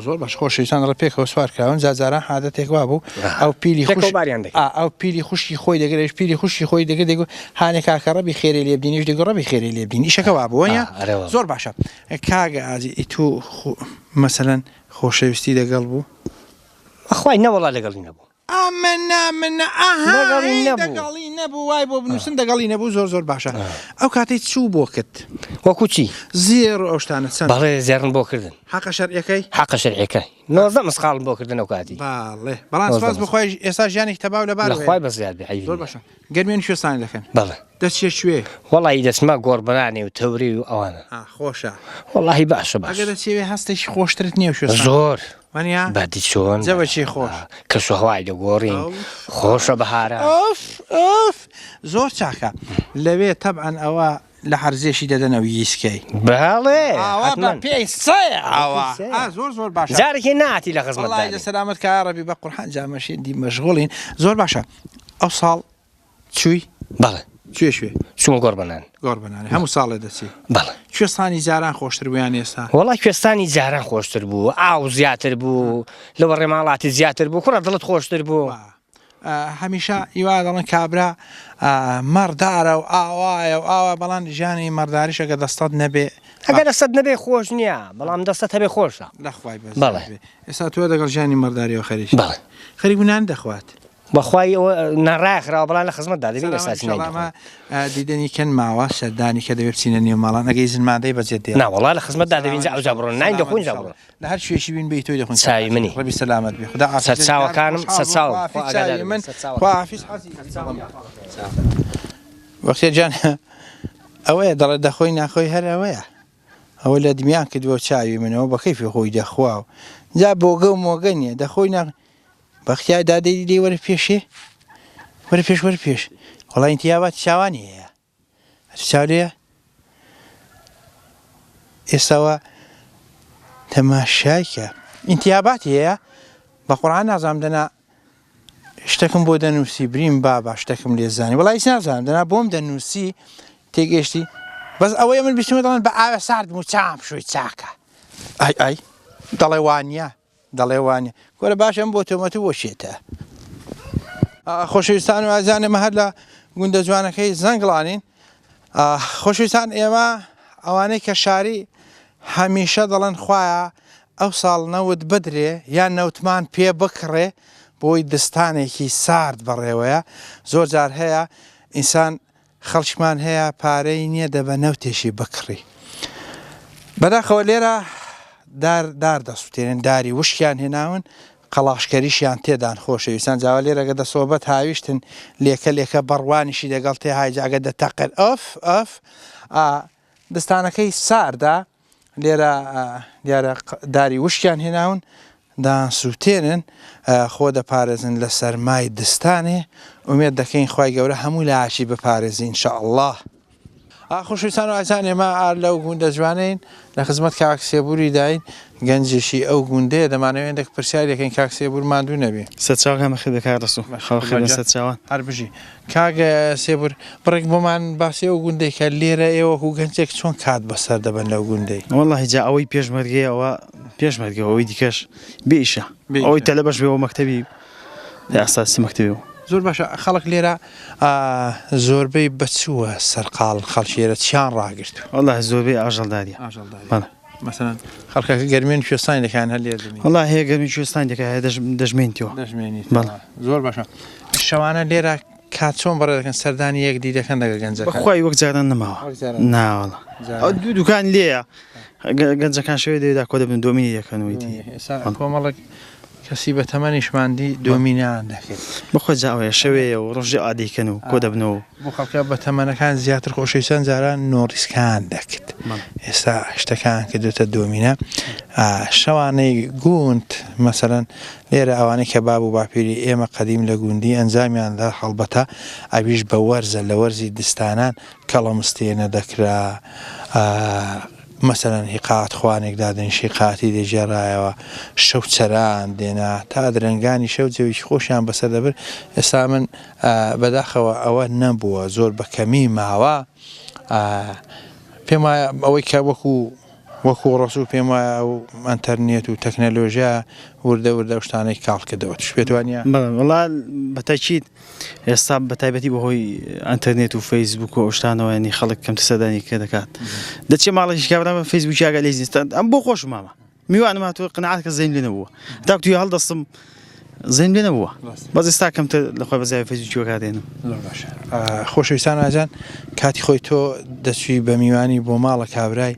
زۆر باش خۆشەویستان ڕە پێکەوە سوار کراون جاران عادەتێک وا بوو ئەو پیلی ئەو پیلی خوشکی خۆی دەگرێت پیلی خوشکی خۆی دەگرێت دەگو هاانێک کاکەڕەبی خێری لێ بدینیش دەگو ڕەبی خێری لێ بدین ئیشەکە وا بووە زۆر باشە کاگە ئازی ئیتو مەسەلەن خۆشەویستی دەگەڵ بوو ئەخوای نەوەڵا لەگەڵی نەبوو دەگەڵی نەبوو وای بۆ بنووسن دەگەڵی نەبوو زۆر باشە ئەو کاتەی چوو بۆ کرد وەکو چی زێر ئەو شتانە چەند بەڵێ زێڕن بۆ کردن حەقە شەرعیەکەی حەقە شەرعیەکەی 19 مسقاڵم بۆ کردن ئەو کاتی باڵێ بەڵام سپاس بخوای ئێستا ژیانێک تەباو لەبار خۆی بەزیاد بێ زۆر باشە گەرمێن شوێستان دەکەن بەڵێ دەستێ شوێ وەڵی دەچمە گۆڕبەرانی و تەوری و ئەوانە خۆشە وەڵی باشە باش ئەگە دەچێوێ هەستێکی خۆشترت نییە شوێ زۆر وانیا بەدی چۆن جەوەی خۆش کەسوهوای لەگۆڕین خۆشە بەهارە زۆر چاکە لەوێ تەبعەن ئەوە لە حرزێشی دەدەنەوە یسکەی بەڵێ پێی زۆر باش جارێکی ناتی لە خزمەت لە سەلامەت کە عەرەبی بە قورحان جامەشێندی مەشغوڵین زۆر باشە ئەو ساڵ چووی بەڵێ کوێ چوومە گۆڕبەنان گۆڕبەنانی هەموو ساڵێ دەچی بەڵێ کوێستانی جاران خۆشتر بوویان ئێستا وەڵای کوێستانی جاران خۆشتر بوو ئاو زیاتر بوو لەوە ڕێماڵاتی زیاتر بوو کوڕە دڵت خۆشتر بوو هەمیشە هیوا دەڵێن کابرا مەردارە و ئاوایە و ئاوا بەڵام ژیانی مەرداریشەکە دەستات نەبێ ئەگەر دەستت نەبێ خۆش نییە بەڵام دەستت هەبێ خۆشە لەخوای بەڵێ ئێستا تۆ دەگەڵ ژیانی مەرداریەوە خەریک بەڵێ خەریک بوونان دەخوات بەخوای ئەوە ناڕاخراوە بەڵام لە خزمەتدا دەبین ئێستا دیدنی کەن ماوە سەردانی کە دەوێت بچینە نێو ماڵان ئەگەی زنمادەی بەجێت دێ ناوەڵا لە خزمەتدا دەبین ئەوجا بڕۆن ناین دەخۆین جا بڕۆن لە هەر شوێشی بین بێی تۆی دەخۆین چاوی منی ڕەبی سەلامەت بێ خدا سەر چاوەکانم سەر چاو من خواحافیز وەختێ جان ئەوەیە دەڵێ دەخۆی ناخۆی هەر ئەوەیە ئەوە لە دمیان کردووە چاوی منەوە بە کەیفی خۆی دەخوا و جا بۆگە و مۆگە نییە دەخۆی نا بەختیای دادەی دێ وەرە پێشێ وەرە پێش وەرە پێش وەڵای ئینتیابات چاوانی هەیە چاولەیە ئێستاوە تەماشایکە ئینتیاباتی هەیە بە قورئان نازانم دەنا شتێکم بۆ دەنووسی بریم بابا شتێکم لێزانی وەڵای هیچ نازانم دەنا بۆم دەنووسی تێگەشتی بەس ئەوەیە من بیستمە دەڵێن بە ئاوە سارد و چام شوی چاکە ئای دەڵێ وانە دەڵێ وانە گۆرە باش ئەم بۆ تۆمەتو بۆ شێتە خۆشەویستان و ئازانێمە هەر لە گوندە جوانەکەی زەنگڵانین خۆشەویستان ئێمە ئەوانەی کە شاری هەمیشە دەڵێن خوایە ئەو ساڵ نەوت بدرێ یان نەوتمان پێ بکڕێ بۆی دستانێکی سارد بەڕێوەیە زۆر جار هەیە ئینسان خەڵکیمان هەیە پارەی نییە دەبە نەوتێشی بکڕی بەداخەوە لێرە دار دەسووتێنن داری وشکیان هێناون قەڵاشکەریشیان تێدان خۆشەویستان جاوا لێرەگە دەسۆبەت هاویشتن لێکە بەڕوانیشی دەگەڵ تێ هایجاگە دەتەقل ئەف دستانەکەی ساردا لێرە دیارە داری وشکیان هێناون دان سووتێنن خۆ دەپارێزن لە سەرمای دستانێ ئومێد دەکەین خوای گەورە هەموو لە عاشی بپارێزی ئینشاءالله خۆشەویستان و ئازان ئێمە لەو گوندە جوانین لە خزمەت کاک سێبووری داین گەنجێکی ئەو گوندەیە دەمانەوێت پرسیاری دەکەین کاک سێبوور ماندوو نەبێ سەرچاوەکەمە خێ بەکار دەسوو خەڵ سەرچاوان هەر بژی کاک سێبوور بڕێک بۆمان باسی ئەو گوندەی کە لێرە ئێوەکو گەنجێک چۆن کات بەسەر دەبن لەو گوندەی وەڵڵاهی جا ئەوەی پێشمەرگەیەوە پێشمەرگەوەی دیکەش بێئیشە ئەوەی تەلە بەش بێەوە مەکتەبی ئاساسی مەکتەبەوە زۆر باشە خەڵک لێرە زۆربەی بچووە سەرقاڵ خەڵکیێرە چیان ڕاگرت وەڵڵاهی زۆربەی ئاژەڵداریە مثلا خەڵکەکە گەرمێن کوێستانی دەکەن هەر لێر وەڵڵاهی هەیە گەرمی کوێستانی دەکات دەژمێنیتەوە زۆر باشە شەوانە لێرە کات چۆن بەڕێ دەکەن سەردانی یەکدی دەکەن دەگە گەنجەکە بەخوای وەک جاران نەماوە ناوەڵە دوو دوکان لێیە گەنجەکان شەوێ دەوێدا کۆ دەبن دۆمینی دەکەنەوەی کۆمەڵک کەسی بە تەمەنیشماندی دۆمینیان دەکرێت بخۆ جاوەیە شەوەیە و ڕۆژێ ئادیکەن و کۆ دەبنەوە بۆ خەڵکە بە تەمەنەکان زیاتر خۆشەویستان جاران نۆڕیسکان دەکرد ئێستا شتەکان کردوتە دۆمینە شەوانەی گوند مەسەرەن لێرە ئەوانەی کە باب و باپیری ئێمە قەدیم لە گوندی ئەنجامیان لە هەڵبەتە ئەویش بە وەرزە لە وەرزی دستانان کەڵەمستێنە دەکرا مەسەرەن هیقات خوانێک دادن شیقاتی دەژێڕایەوە شەو چەران دێنا تا درەنگانی شەو جەویی خۆشیان بەسەر دەبر ئێستا من بەداخەوە ئەوە نەبووە زۆر بە کەمی ماوە پێم وایە ئەوەی کە وەکو ڕسوو پێم وایە ئەو ئەنتەرنێت و تەکنەلۆژیا وردە شتانەی کاڵ کردەوە توش پێتوانە وەڵا بەتاکیید ئێستا بەتایبەتی بەهۆی ئەنتەرنێت و فەیسبوک و شتانەوەنی خەڵک کەم سەدانی کە دەکات دەچێ ماڵێکی کابرا فەیسبوکی ئاگە لێ زیستان ئەم بۆ خۆش مامە میوانم هاتووە قناعەتکە زەین لێ نەبووە تا توی هەڵدەستم زەین لێ نەبووە بەس ئێستا کەمتر لەخوای بەزای فەیسبوکی وەکاتێنم خۆشەویستان ئازان کاتی خۆی تۆ دەچوی بە میوانی بۆ ماڵە کابرای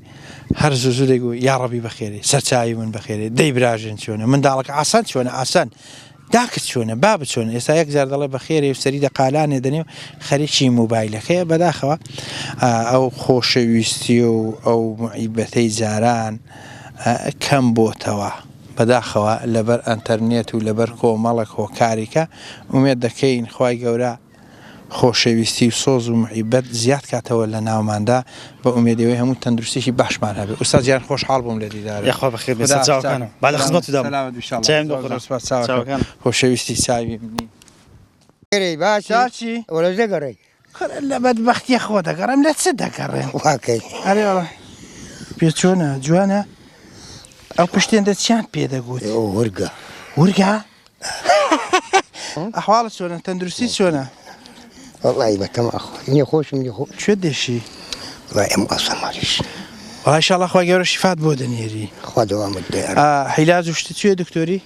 هەر زوو دەیگو یا ڕەبی بەخێرێ سەرچاوی من بەخێرێ دەی براژن چۆنە منداڵەکە ئاسان چۆنە ئاسان داکت چۆنە با بچۆنە ئێستا یەک جار دەڵێ بەخێرێ و سەری دەقالانێ دەنێ و خەریکی موبایلەکەیە بەداخەوە ئەو خۆشەویستی و ئەو معیبەتەی جاران کەم بۆتەوە بەداخەوە لەبەر ئەنتەرنێت و لەبەر کۆمەڵک هۆکاریکە ئومێد دەکەین خوای گەورە خۆشەویستی و سۆز و معیبەت زیاد کاتەوە لە ناوماندا بە ئومێدەوەی هەموو تەندروستێکی باشمان هەبێت ئوستاد جیان خۆشحاڵ بووم لە دیدار یاخوا بەخێر بێ چاوەکانم با لە خزمەتتدا خۆشەویستی چاوی باشی وەرە دەگەڕێ لە بەدبەختیە خۆ دەگەڕم لە چ دەگەڕێم واکەی ئەرێ وەڵێ پێ چۆنە جوانە ئەو پشتێندە چیان پێدەگوت ورگە ورگە ئەحواڵە چۆنە تەندروستی چۆنە وڵی بەکەم نیە خۆشم کوێ دێشی ئەم ئەسەماریش وایشاڵە خوا گەورە شیفات بۆ دەنێری خوا دەوامت دێ حیلاج و شتە کوێ دکتۆری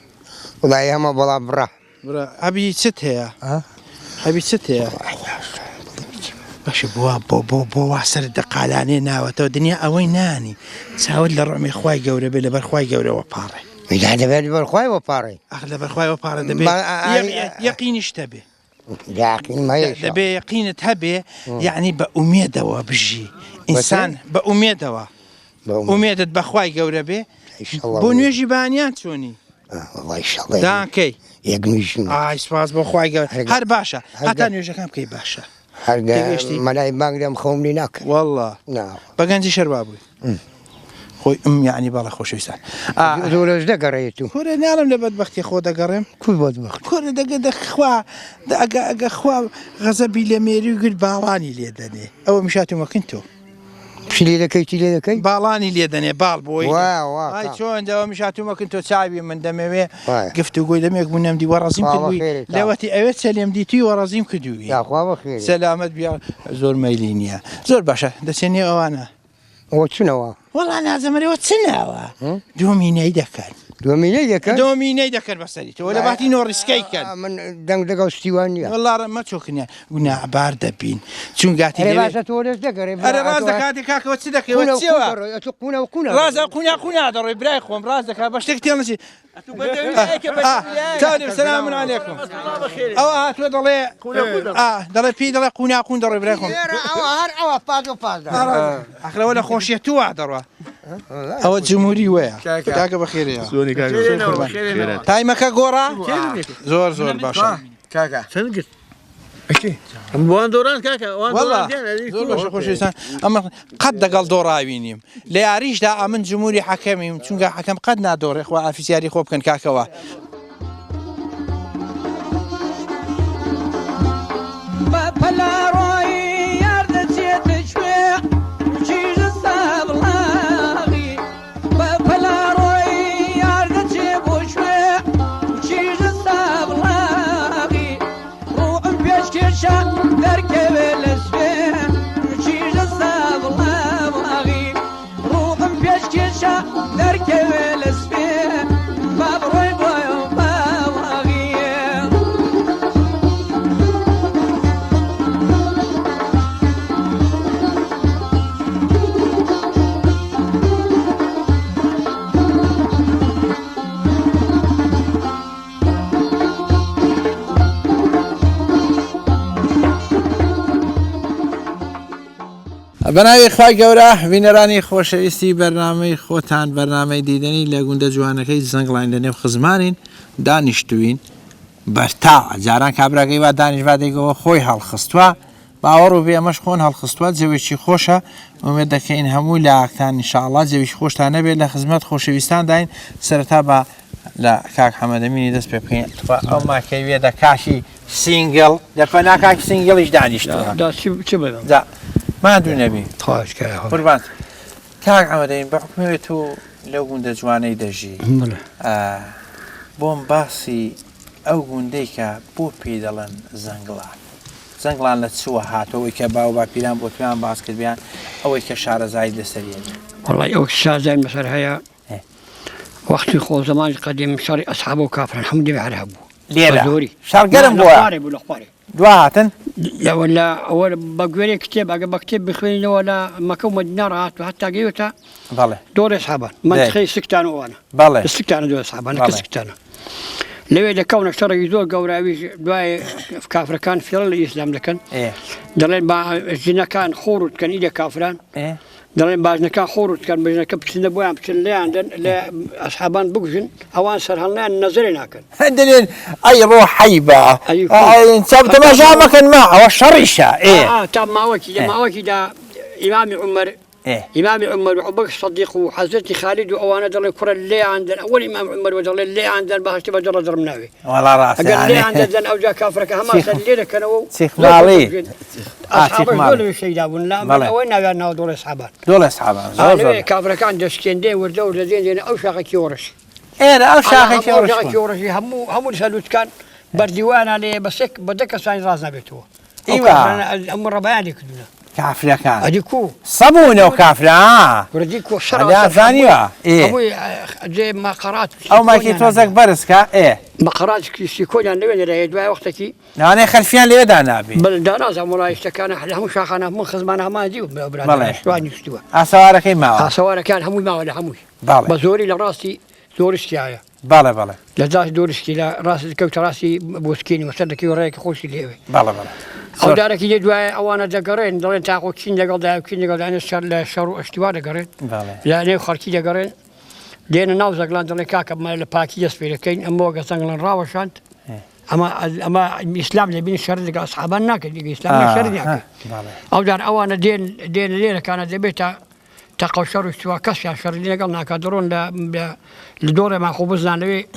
وڵی ئەمە بەڵام بڕە هەبی چت هەیە هەبی چت هەیە باشە بووە بۆ واسەر دەقالانێ ناوەتەوە دنیا ئەوەی نانی چاوت لە ڕۆمی خوای گەورە بێ لەبەر خوای گەورەوە پاڕێ دەبێت بەرخوایەوە پاڕی لەبەر خوایەوە پاڕە دەبێت یەقینیشتە بێ دەبێ یەقینت هەبێ یعنی بە ئومێدەوە بژی ئینسان بە ئومێدەوە ئومێدت بەخوای گەورە بێ بۆ نوێژی بانیان چۆنی داکەی سپاس بۆ خوای گەورە هەر باشە هەتا نوێژەکان بکەی باشە مەلای مانگ لەم خۆمنی ناکە والله بەگەنجی شەروا بووی خۆی یعنی باڵە خۆشەویستان زۆرش دەگەڕێت و کورە ناڵم لە بەدبەختی خۆ دەگەڕێم کوی بەدبەخت کورە دەخوا ئەگە خوا غەزەبی لە مێری و گرت باڵانی لێ دەنێ ئەوە میشاتومەکەن تۆ پشی لێ دەکەی لێ دەکەی باڵانی لێ دەنێ باڵ بۆی چۆن دەوە میشاتومەکەن تۆ چاوی من دەمەوێ گفت و گۆی لەمێک بوو نەمدی وەڕازیم کردووی لەوەتی ئەوێت سەلێم دیتی وەڕازیم کردووی سەلامەت بیا زۆر مەیلی نییە زۆر باشە دەچێنێ ئەوانە ئەوە چنەوە وەڵا نازەمەرەوە چناوە دۆمینەی دەکەن دۆمینەی دەکەن بەسەری تۆ لە باتی نۆڕیسکەی کەن من دەنگ دەگە شتیوان نیە وەڵا مەچۆکنە گوناعبار دەبین چون گاتی هەرە ڕاز دەکاتی کاکەوە چ دەکەوە چێوە ڕازە قونا دەڕۆی برای خۆم ڕاز دەکات بە شتێک تێڵنەچی تاێ سەلام عەلەیکم ئەوە هاتووە دەڵێ پێی دەڵێ قوناقون دەڕۆی برای خۆم ئەخرەوە لە خۆشیە تووا دەڕوە ئەوە جمهوری وەیە کاکە بەخێرەیە تایمەکە گۆڕا زۆر زۆر باشە بۆوان دۆران کاکە زۆر خۆشویستان ئەمە قەت دەگەڵ دۆڕاوینیم لە یاریشدا ئەمن جمهوری حەکەمیم چونکە حەکەم قەت نادۆڕێ خوا ئافیسیاری خۆ بکەن کاکەوە بەناوی خوای گەورە بینەرانی خۆشەویستی بەرنامەی خۆتان بەرنامەی دیدنی لە گوندە جوانەکەی زەنگڵین لە نێو خزمانین دانیشتوین بەرتاوە جاران کابراگەی وا دانیشبادێکەوە خۆی هەڵخستووە باوەڕ و بێ ئەمەش خۆن هەڵخستووە جەوێکی خۆشە ئومێد دەکەین هەموو لاکتان ئینشاءڵڵا جەویش خۆشتان نەبێت لە خزمەت خۆشەویستان داین سەرەتا بە لە کاک حەمەدەمینی دەست پێ بکەین ئەو ماکەوێ دە کاشی سینگڵ دەپەنا کاکی سینگڵیش دانیشتووە مادوو نەبی قوربان کاک حەمەدەمین بە حکومەوێت تۆ لەو گوندە جوانەی دەژی بۆم باسی ئەو گوندەی کە بۆ پێی دەڵێن زەنگڵان لە چووە هاتەوەی کە باو باپیران بۆ تویان باس کردیان ئەوەی کە شارەزایی لەسەریێن وەڵی ئەو شازای بەسەر هەیە وەختی خۆ زمانی قەدیم شەڕی ئەسحاب و کافرن هەموو دەوێ هەر هەبوو لێرە شارگەرم بووە دوا هاتن لەوەلا ئەوە بە گوێرێک کتێب ئەگە بە کتێب بخوێنینەوە لە مەکە و مەدینە ڕاهات و هەتا گەیوێتە دۆڕێ سحابان منتخەی سکتان وانە سکتانە دۆ سحابانە کە سکتانە لەوێ دەکەونە شەڕێکی زۆر گەوراوی دوای کافرەکان فێڵ لە ئیسلام دەکەن دەڵێن ژنەکان خۆڕ بکەن ئیدە کافران دەڵێن باژنەکان خۆڕ بکەن بژنەکە بچنە بۆیان بچن لێیاندن لە ئەسحابان بگژن ئەوان سەرهەڵنیان نەزەرێ ناکەن دەڵێن ئەی ڕۆحەی بە تەماشا مەکەن ما ئەوە شەڕیشە تا ماوەکی ماوەکیدا ئیمامی عومەر إمام عمر وأبو بكر الصديق وحضرتي خالد وأوانا دل الكرة اللي عندنا أول إمام عمر ودل اللي عندنا بهشت بجرة درمناوي والله راسي قال اللي عندنا أو جا كافرك هم سلينا كانوا شيخ مالي أصحاب دول شيء دابون لا وين قالنا دول أصحابان دول أصحابان أنا كافرك عنده سكندين وردوا الذين أو شاقك يورش أو شاقك يورش هم سلوت كان برديوان عليه بسك بدك ساين راسنا بيتو ايوه أمر ربياني كلنا كافرة كان أديكو صابونة وكافرة ورديكو شرع ثانية أبوي زي ما قرأت أو ما كي توزك برسكا ما قرأت كيسيكون يعني وين اللي يدوا وقتك أنا خلفيان اللي بدأنا بي بلدانا زمولا يشتكانا هم شاخنا من خزمانا ما ديو بلاد شوان يشتوا أسوارك ما أسوارك كان همي ما ولا همي بزوري لراسي دور اشتيايا بلا لذا دور اشتيلا راس الكوت راسي بوسكيني وصدقي وراك خوش اللي بلا أو دارك يدوا أوانا دقرين دلين تاخو كين دقل كين دقل أنا الشر اشتوا دقرين لا أنا خارجي دقرين لأن ناوزك لان دلين كاكب ما الباكي يسفي لكين أموجا سانغلان راوشانت أما الإسلام اللي بين الشر اللي أصحابنا كذي الإسلام الشر يعني أو دار أوانا دين الليلة كانت لبيتها تقو شر اشتوا كسر شر اللي قلنا كدرون لدوره مع خبزنا نبي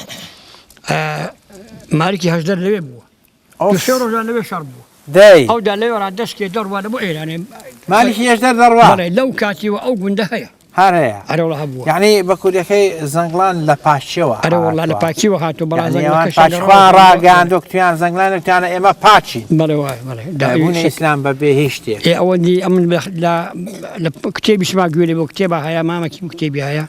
مالكي هجدر نبي بو تشيرو جان نبي شربو داي أو دار ليورا دسكي دور وانا بو يعني مالكي هجدر دروا لو كاتي أو قندها هريا أنا والله أبوه يعني بقول يا أخي زنغلان لباشوا أنا والله لباشي وهاتو برا زنغلان باشوا راجع دوكتيان زنغلان دوكتيان إما باشي بله دابون إسلام ببيهشتي إيه أولي أمن لا كتابي شما قولي بو كتابها هيا ما كتابي هيا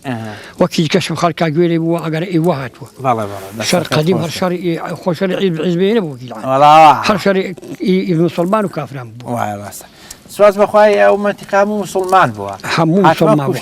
وكيل كشف خلق قولي بو أجر إيه وهاتو والله شر قديم هالشر خوش شر عزبين بو كيل والله هر شر ابن سلمان وكافران بو والله سواز بخواهی او منطقه مسلمان بوا همو مسلمان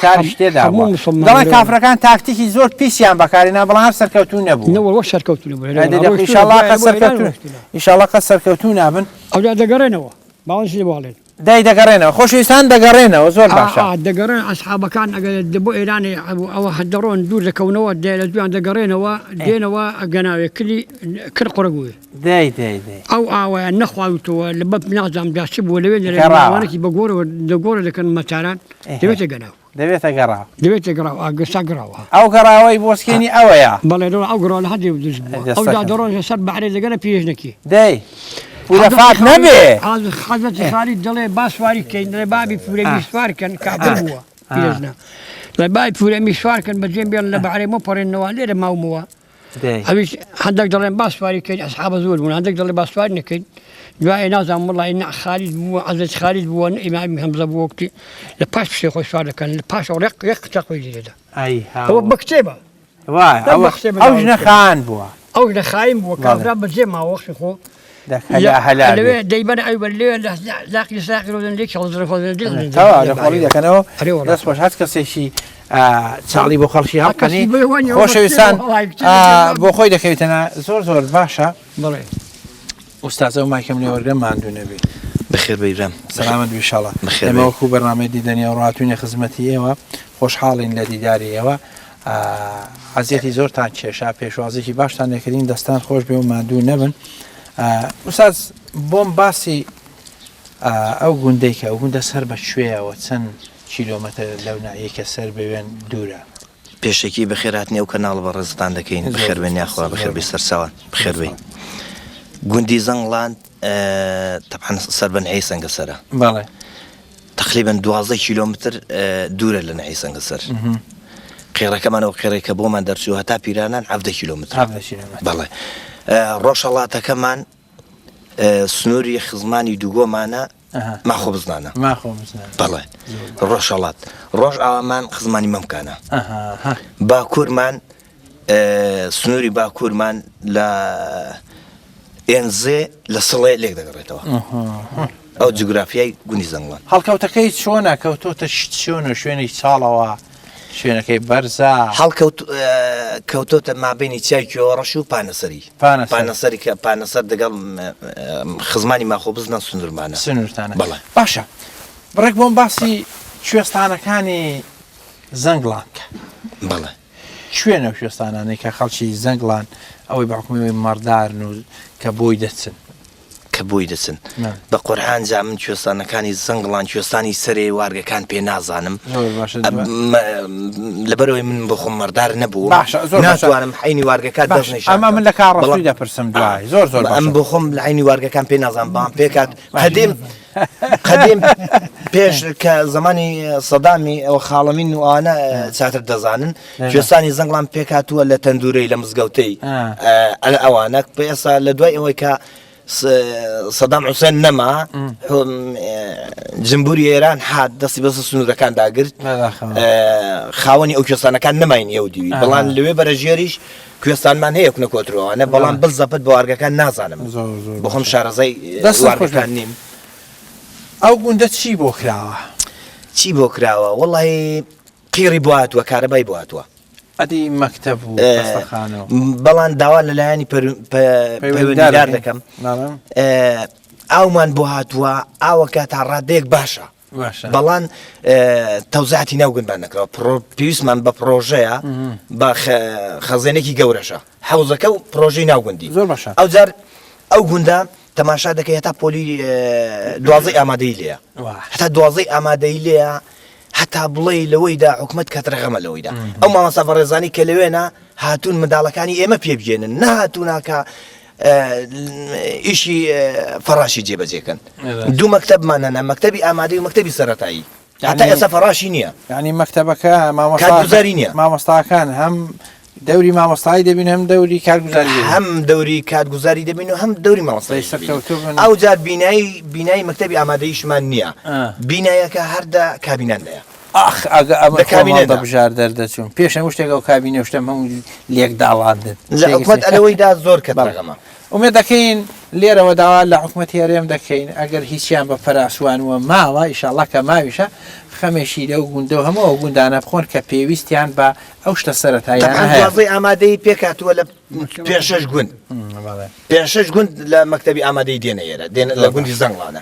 همو مسلمان دلن کافرکان تاکتیکی زور پیسیان بکارینه بلان هر سرکوتون نبود نه وش سرکوتون نبود ان شاء الله قد سرکوتون ان شاء الله قد سرکوتون نبن او دقرينه ما ونسي بوالين داي دقرينه خوشويستان دقرينه وزور باشا دقرين اصحاب كان دبو ايراني او حضرون دور كونوا ديال دقرينه دينوا قناوي كل قرقوي داي او نخواتو لبب نظام داسب ولا وين وانا كي بقور لكن مثلا دبيت قناو دبيت قراو او قراوي بوسكيني اويا بلا دول او قراو لحد يبدز او دارون سرب عليه لقنا بيجنكي داي ولا فات نبي هذا خذت خالد دلي باسواري كين دلي بابي فوري مشوار كان كعبل هو بيجنا لا بابي فوري مشوار كان بجيب يلا بعري مو برين نوالي ما هو مو أبيش عندك دلي باسواري كين أصحاب زول من عندك دلي باسواري كين جاي نازم والله إن خالد بو عزت خالد بو إمام حمزة بو وقتي لباش بشي خوش فار كان لباش ورق تقوي هذا أي هو بكتبه واي أو جنا خان بو أو جنا خاين بو كافر بجيب ما وقت خو هلا دايما ايوه اللي لاقي ساقر ودنك شغل توا فوري كانوا بس مش هتكسي شي تعلي بو خلشي هاكني خوش انسان بو خوي دكيتنا زور باشا بله استاذ ما كملي ورقم ما عنده نبي بخير بيرم سلامت ان شاء الله بخير ما هو برنامج دنيا وراتوني خدمتي و خوش حالين لديداري و عزيزي زورتان چێشا پێشوازێکی باشتان نەکردین دەستان خۆش بێ و ماندوو نەبن ئوستاز بۆم باسی ئەو گوندەی کە ئەو گوندە سەر بە شوێیەوە چەند کیلۆمەتر لەو ناحیەکە سەر بوێن دوورە پێشێکی بەخێرهاتنی ئەو کەناڵ بە ڕێزتان دەکەین بەخێربێن یاخوا بەخێربێ سەرچاوان بەخێربێ گوندی زەنگڵان طبعا سەر بە نهێی سەنگەسەرە بەڵێ تقریبا 12 کیلۆمتر دوورە لە نهێی سەنگەسەر قێڕەکەمانەوە قێڕێکە بۆمان دەرچوو هەتا پیرانان 17 کیلۆمتر بەڵێ ڕۆژهەڵاتەکەمان سنووری خزمانی دووگۆمانە ماخۆ بزنانە بەڵێ ڕۆژهەڵات ڕۆژ ئاوامان خزمانی مەمکانە باکوورمان سنووری باکوورمان لە ئێنزێ لە سڵێ لێک دەگەڕێتەوە ئەو جوگرافیای گوندی زەنگڵان هەڵکەوتەکەی چۆنە کەوتۆتە چۆنە شوێنی چاڵەوە شوێنەکەی بەرزە کەوتۆتە مابینی چایکیەوە ڕەش و پانەسەری پانەسەری کە پانەسەر دەگەڵ خزمانی ماخۆ بزنە سنوورمانە سنوورتانە باشە بڕێک بۆم باسی کوێستانەکانی زەنگڵان بەڵێ شوێنە کوێستانانەی کە خەڵکی زەنگڵان ئەوەی بەحکومەوەی مەڕدارن و کە بۆی دەچن کە بۆی دەچن بە قورحان جا من کوێستانەکانی زەنگڵان کوێستانی سەرێ وارگەکان پێ نازانم لەبەرەوەی من بۆ خۆم مەردار نەبوو ناتوانم حینی وارگەکان دەژنیش ئەمە من لە کاڕەسووی دەپرسم دوای زۆر ئەم بۆ خۆم لە حینی وارگەکان پێ نازانم بام پێکات قدیم پێش کە زمانی سەدامی ئەو خاڵەمین و ئەوانە چاتر دەزانن کوێستانی زەنگڵان پێکاتووە لە تەندورەی لە مزگەوتەی ئەوانە ئێستا لە دوای ئەوەی کە سەدام حوسێن نەما جمهوری ئێران هات دەستی بەسە سنوورەکان داگرت خاوەنی ئەو کوێستانەکان نەماین ئێوە بەڵام لەوێ بەرەژێریش کوێستانمان هەیە نەکۆترەوەوانە بەڵام بزەپت بە وارگەکان نازانم بۆ خۆم شارەزای وارگەکان نیم. ئەو گوندە چی بۆ کراوە؟ چی بۆ کراوە؟ وەڵی قیڕی بۆ هاتووە کارەبای بۆ هاتووە ئەدی مەکتەب و بەڵام داوا لەلایەنی پەیوەندیدار دەکەم ئاومان بۆ هاتووە ئاوەکە تا ڕادەیەک باشە بەڵام تەوزعاتی ناوگونبان نەکرەوە پێویستمان بە پرۆژەیە بە خەزێنێکی گەورەشە حەوزەکە و پرۆژەی ناوگوندی زۆر باشە ئەو جار ئەو گوندە تەماشا دەکەی هەتا پۆلی دوازەی ئامادەی لێە هەتا دوازەی ئامادەی لێە هەتا بڵێ لەوەیدا حکومت کەترەغەمە لەوەیدا ئەو مامەستا بەڕێزانی کە لەوێنە هاتوون منداڵەکانی ئێمە پێ بگێنن نهاتووناکە ئیشی فەڕاشی جێبەجێکەن دوو مەکتەبمان هەنا مەکتەبی ئامادەی و مەکتەبی سەرەتایی هەتا ئێستا فەڕاشی نییە یعنی مەکتەبەکە کارگوزاری نییە مامۆستاکان هەم دەوری مامۆستایی دەبین هەم دەوری کارگوزاری هەم دەوری کارگوزاری دەبین و هەم دەوری مامۆستایی ئەو جار بینایی مەکتەبی ئامادەیشمان نییە بینایەکە هەردا کابینەندەیە ئەگە بژار دەردەچوون پێش هەموو شتێک ئەو کابینە شتم هەموو لێک داڵاندن لە حکومەت ئەلەوەیدا زۆر کەترەغەمە ئومێ دەکەین لێرەوە داوا لە حکومەتی هەرێم دەکەین ئەگەر هیچیان بە پەراسوانوە ماوە ئیشاڵڵا کە ماویشە خەمێشی لەو گوندە و هەموو ئەو گوندانە بخۆن کە پێویستیان بە ئەو شتە سەرەتاییان هەیە ئامادەی پێکاتووە لە پێشەش گوند پێشەش گوند لە مەکتەبی ئامادەی دێنە ئێرە لە گوندی زەنگڵانە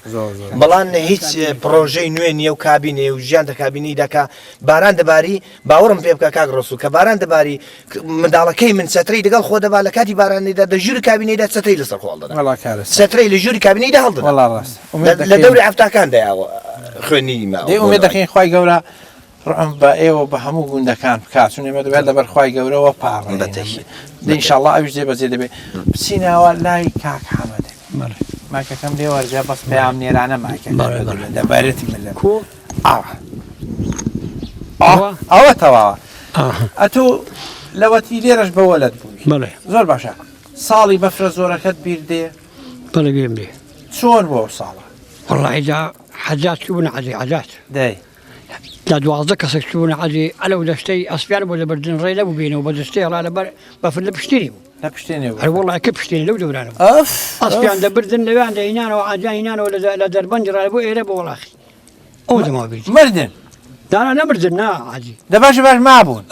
بەڵام هیچ پرۆژەی نوێ نییە و کابینێ و ژیان دە کابینی دەکا باران دەباری باوەڕم پێ بکە کاک ڕۆسوو کە باران دەباری منداڵەکەی من چەترەی دەگەڵ خۆ دەبا لە کاتی بارانیدا دە ژووری کابینەیدا چەترەی لەسەر خۆڵ دەدەن چەترەی لە ژووری کابینەیدا هەڵدەن لە دەوری هەفتاکان دەیاوە خوێنی ئێمە دەکەین خوای گەورە ڕم بە ئێوە بە هەموو گوندەکان بکاتون ئێمە دەبێت لەبەر خوای گەورەوە پاڕ ئینشاءڵڵا ئەوش جێبەجێ دەبێت بچینەوە لای کاک حەمەد ماکەکەم لێ وەرجە بەس پێیان نێرانە ماکە دەبارێتی ملە ئەوە تەواوە ئەتوو لەوەتی لێرەش بەوەلت بووی زۆر باشە ساڵی بەفرە زۆرەکەت بیر دێ بەڵێ بێم دێ چۆن بۆ ساڵە والله حەجات چوون عەزی حەجات دەی لا دوازدە کەسێک چوون عەزی ئەلەو دەشتەی ئەسپیان بۆ لەبەردن ڕێ نەبوو بینەوە بە دەستەی هەڵا لەبەر بەفر لە پشتینی بوو لە پشتێنێ هەر وەڵای کە پشتێنی لەو دەورانەوە ئەسپیان دەبردن لەویان دەهینانەوە ئاجیان هینانەوە لە دەربەنج ڕای بۆ ئێرە بۆ وەڵاخی ئەو دەما بیت مردن دانا نەمردن نا عەزی دەباش باش مابوون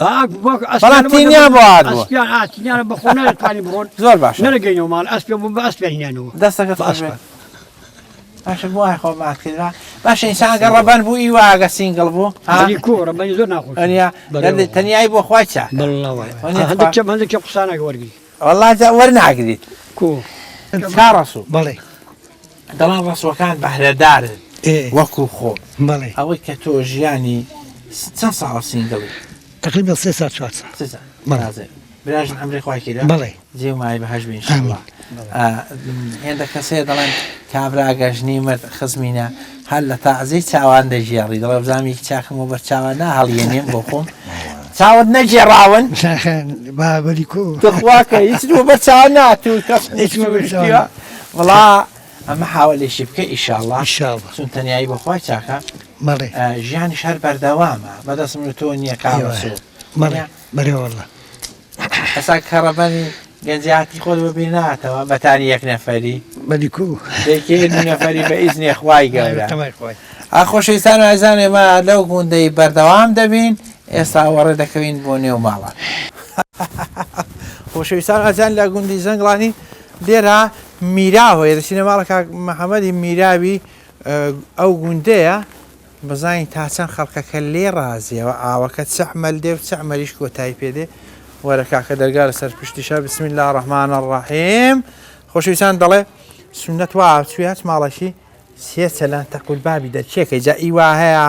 بەڵام تینیان بۆ هاتبووە ئەسپیان ئاتینیانە بە خۆ نەدەتوانی بڕۆن زۆر باش نەرەگەینەوە ماڵ ئەسپیان بۆ بە ئەسپیان هینانەوە دەستەکەت باشە وای خۆ ماکردرا باشە ئینسانگە ڕەبەن بوو ئیواگە سینگڵ بوو ڕەبەنی زۆر ناخۆش تەنیایی بۆ خوای چا هەندێک قسانەکە وەرگری وەڵڵا وەرناگریت کاڕەسوو بەڵێ دەڵام ڕەسوەکان بەهرەدارن وەکو خۆ بەڵێ ئەوەی کە تۆ ژیانی چەند ساڵ سینگڵ تقریبا 3 ساعت 4 ساعت براژن ئەمری خوای کرا بەڵێ جێ مای بەهەش بین ئینشاءالله هێندە کەسێ دەڵێن کابرا گەژنی مرد خزمینە هەر لە تەعزیی چاوان دەژێڕی دەڵێ بزامی چاکم و بەرچاوان ناهەڵیێنێم بۆ خۆم چاوت نەجێڕاون بابەری کۆ دخواکە هیچ بەرچاوان ناتوو وڵا ئەمە حاوەلێشی بکە ئیشاءالله چون تەنیایی بەخوای چاکە ژیانیش هەر بەردەوامە بەدەست من تۆ نییە کاوەسۆ بەرێوەڵە ئەسا کەڕەبەنی گەنجاتی خۆت ببیناتەوە بەتانی یەک نەفەری بەلیکو دەکێن نەفەری بە ئیزنی خوای گەورە ئاخۆشەویستان و ئازان ئێمە لەو گوندەی بەردەوام دەبین ئێستا وەڕێ دەکەوین بۆ نێو ماڵان خۆشەویستان ئازان لە گوندی زەنگڵانی لێرە میراوە دەچینە ماڵە کاک محەممەدی میراوی ئەو گوندەیە بزانین تا چەند خەڵکەکە لێ ڕازیەوە ئاوەکە چەحمەل دێ و چەحمەلیش کۆتایی پێدێ وەرە کاکە دەرگا لەسەر پشتیشە بسم الله الرحمن الرحیم خۆشەویستان دەڵێ سنەت وا چوات ماڵەشی سێ چەلان تەقول بابی دەرچێکە جا ئیوا هەیە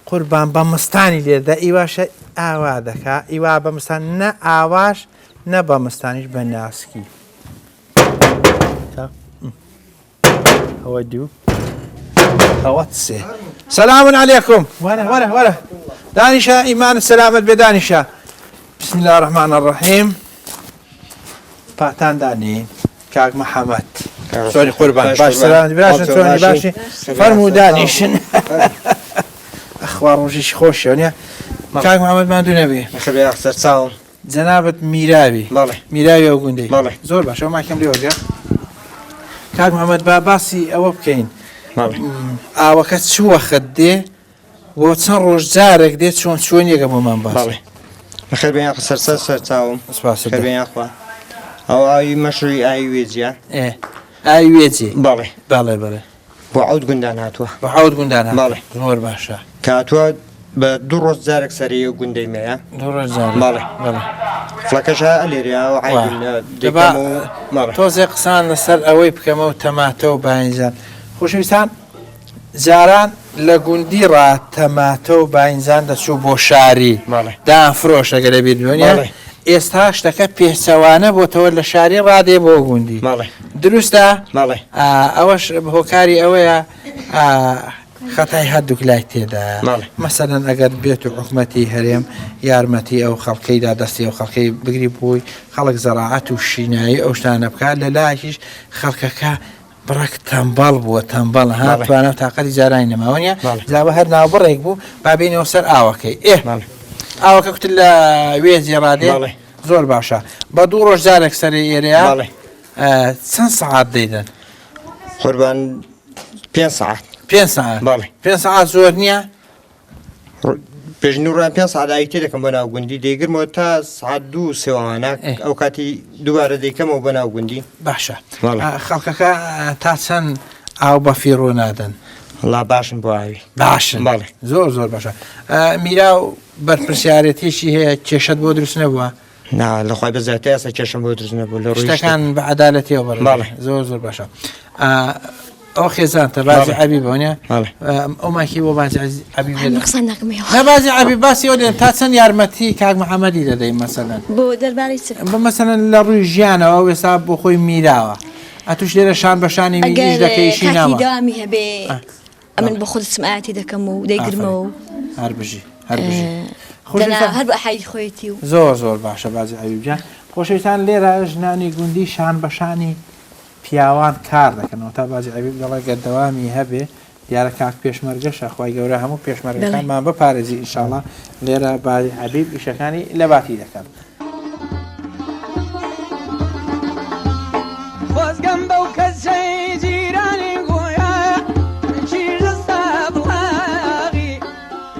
قوربان بە مستانی لێدا ئیواشە ئاوا دەکا ئیوا بە مستان نە ئاواش نە بە مستانیش بە ناسکی ئەوە دوو ئەوە سێ سەلام عەلەیکوم وەرە دانیشە ئیمان سەلامت بێ دانیشە بسم الله الرحمن الرحیم پاتان دانین کاک محەممەد سۆری قوربان باش سەلام براشن چۆنی باشی فەرموو دانیشن ئەخوا ڕۆژیشی خۆشیە کاک محەممەدمان دوو نەبێ سەر چاوم جەنابەت میراوی میراوی ئەو گوندەی زۆر باش ئەو ماکەم لێوەگە کاک محەممەد با باسی ئەوە بکەین ئاوەکە چووەخت دێ بۆ چەند ڕۆژ جارێک دێت چۆن چۆنیەکە بۆمان باڵێ خێر بێن سەر چاوم بێنخوا ئەو ئاوی مەشڕی ئاوی وێجیە ئاوی وێجێ بەڵێ بۆ عەوت گوندان هاتووە بە حەوت گوندان بەڵێ زۆر باشە کاتووە بە دوو ڕۆژ جارێک سەری و گوندەی مەیە بەڵێ فڵەکەش ئەلێریا تۆزێ قسان لەسەر ئەوەی بکەمەوە تەماتە و باینجان خۆشەویستان جاران لە گوندی ڕا تەماتە و باینجان دەچوو بۆ شاری دان فرۆش ئەگەر لەبیر بێنە ئێستا شتەکە پێچەوانە بۆتەوە لە شاری ڕادێ بۆ گوندی دروستە ئەوەش هۆکاری ئەوەیە خەتای هەردووک لای تێدا مەسەلەن ئەگەر بێت و حکومەتی هەرێم یارمەتی ئەو خەڵکەیدا دەستی ئەو خەڵکەی بگری بووی خەڵک زەراعەت و شینایی ئەو شتانە بکات لە لایشیش خەڵکەکە بڕک تەمبەڵ بووە تەمبەڵ هاتوانە تااقەتی جارانی نەماوەنیە جاوە هەر ناوبڕێک بوو بابینەوە سەر ئاوەکەی ئاوەکە کوت لە وێزی ڕادێ زۆر باشە بە دوو ڕۆژ جارێک سەری ئێرەیە چەند سەعات دەیدەن قوربان 5 ساعت 5 ساعت زۆر نییە پێشنوڕان 5 ساعت تێ دەکەم بە ناو گوندی دەیگرمەوە تا ساعت 2 سێوانە ئەو کاتی دووبارە دەیکەمەوە بە ناو گوندی باشە خەڵکەکە تا چەند ئاو بە فیڕۆ نادەن لا باشن بۆ ئاوی باشن زۆر باشە میرا و بەرپرسیارەتێکی هەیە کێشت بۆ دروست نەبووە لەخوای بەزیاتر ئێستا کێشم بۆ دروست نەبوو لە شتەکان بە عەدالەتیەوە بەڕێ زۆر باشە ئەو خێزانتە بازی عەبی بۆنیە ئەو ماکی بۆ بازی عەبی نە بازی عەبی باسی ئەو دێن تا چەند یارمەتی کاک محەممەدی دەدەین مەسەلەن بۆ دەربارەی بە مەسەلەن لە ڕووی ژیانەوە ئێستا بۆ خۆی میراوە ئەتوش لێرە شان بەشانی میریش دەکەیشی ناوە دامی هەبێ ئەمن بە خۆت سمعاتی دەکەم و دەیگرمەوە هەربژی هەر بە حای خۆیەتی و زۆر باشە بازی عەبیجان خۆشەویستان لێرە ژنانی گوندی شان بەشانی پیاوان کار دەکەنەوە تا بازی عەبی دەڵێ گەردەوامی هەبێ دیارە کاک پێشمەرگەشە خوای گەورە هەموو پێشمەرگەکانمان بپارێزی ئینشاڵڵا لێرە بازی عەبی ئیشەکانی لە باتی دەکەن خۆزگەم بەو کەسەی جیرانی گویا چیژ سابڵاغی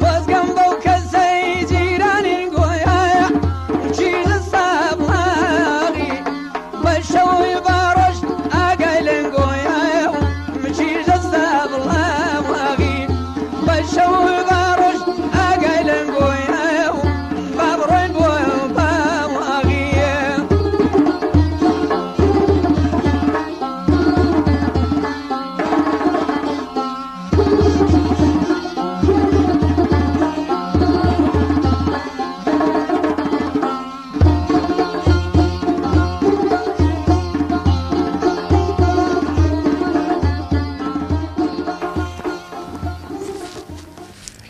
خۆزگەم بەو کەسەی جیرانی گویا چیژ سابڵاغی بە شەوی باڕۆژ ئاگای لێن گویا چیژ سابڵاغی بە شەوی باڕۆژ ئاگای لێن گویا با بڕۆین بۆ باڵاغیە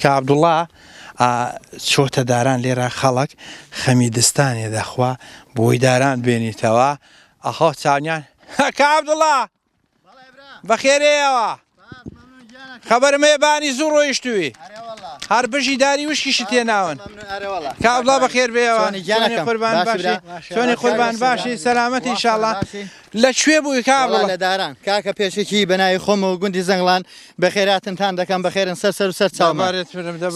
کە عەبدوڵڵا چۆتە داران لێرە خەڵک خەمی دستانێ دەخوا بۆی داران بێنیتەوە ئەخۆ چاونیان کە عەبدوڵڵا بەخێرەیەوە خەبەرمەیە بانی زوو ڕۆیشتووی هەر بژی داری وشکیشت تێناون کە عەبدوڵڵا بەخێر بێەوە چۆنی قوربان باشی سەلامەتی ئینشاڵڵا لەکوێ بووی کە عەبدوڵڵا لە داران کاکە پێشێکی بەناوی خۆم و گوندی زەنگڵان بەخێراتنتان دەکەم بەخێرن سەر و سەر چاومان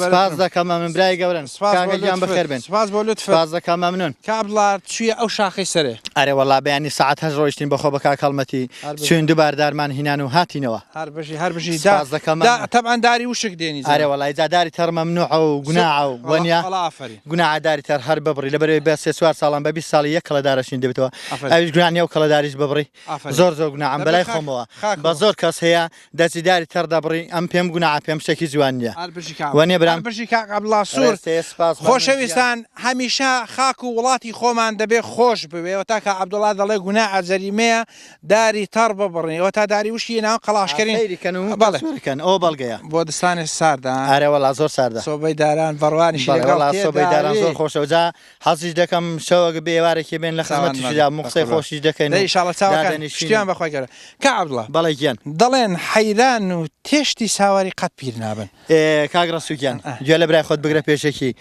سپاس دەکەم من برای گەورن کاکەگیان بەخێر بن سپاس بۆ لوتفە سپاس دەکەم مەمنون کە عەبدوڵڵا چوویە ئەو شاخەی سەرێ ئەرێ وەڵا بەیانی ساعت هەژ ڕۆیشتین بەخۆ بە کاک هەڵمەتی چوین دووبار دارمان هینان و هاتینەوە هەر بژی تەبعەن داری وشک دێنی ئەرێ وەڵای جاداری داری تەر مەمنوعە و گوناعە و وەنیا گوناعداری تەر هەر ببڕی لەبەرەوەی بە 3-4 ساڵان بە 20 ساڵی یەک کەڵەدارەشین دەبێتەوە ئەویش گوناحی ئەو کەڵەداریش ببڕی زۆر گوناحم بەلای خۆمەوە بە زۆر کەس هەیە دەچیداری تەر دەبڕی ئەم پێم گوناح پێم شتێکی جوان نییە وەنیە برام بژی کاک عەبدوڵڵا سوور خۆشەویستان هەمیشە خاک و وڵاتی خۆمان دەبێ خۆش بوێ تا کە عەبدوڵڵا دەڵێ گوناحە جەریمەیە داری تەر ببڕنی ئەوە تا داری وشی ناو قەڵاشکردن بەڵێکەن ئەو بەڵگەیە بۆ دستانی ساردا ئارێوەڵا زۆر ساردا سۆبەی داران بڕوانیشی سۆبەی داران زۆر خۆشەوە جا حەزیش دەکەم شەوە بێوارێکی بێن لە خزمەتیشدا قسەی خۆشیش دەکەین ئینشاڵڵا چاوەکان شتیان بەخوای گەورە کە عەبدوڵڵا بەڵێ گیان دەڵێن حەیران و تێشتی ساواری قەت پیر نابن کاگڕە سووکیان گوێ لە برای خۆت بگرە پێشێکی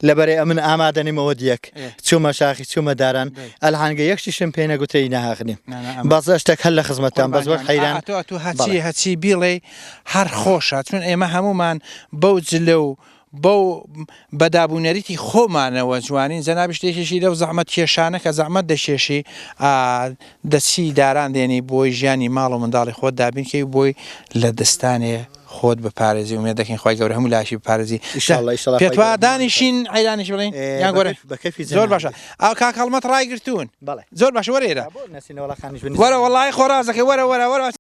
لەبەرەی من ئامادەنیمەوە دیەک چوومە شاخی چوومە داران ئەلهانگە یەکشیشم پێی نەگوتەی نەهاغنیم بەزە شتێک هەر لە خزمەتان بە زۆر حەیران تو هەچی بیڵێ هەر خۆشە چون ئێمە هەمومان بەو جلە و بەو بەدابوونەریتی خۆمانەوە جوانین جەنابی شتێکیشی لەو زەحمەت کێشانە کە زەحمەت دەشێشی دەچی داران دێنی بۆی ژیانی ماڵ و منداڵی خۆت دابینکەی بۆی لە دەستانێ خۆت بپارێزی و مێ دەکەین خۆی گەورە هەموو لاشی بپارێزی پێتوا دانیشین عیرانیش بڵین یان گۆرە زۆر باشە ئەو کاکەڵمەت ڕایگرتوون زۆر باشە وەرێرە وەرە وەڵای خۆڕازەکەی وەرە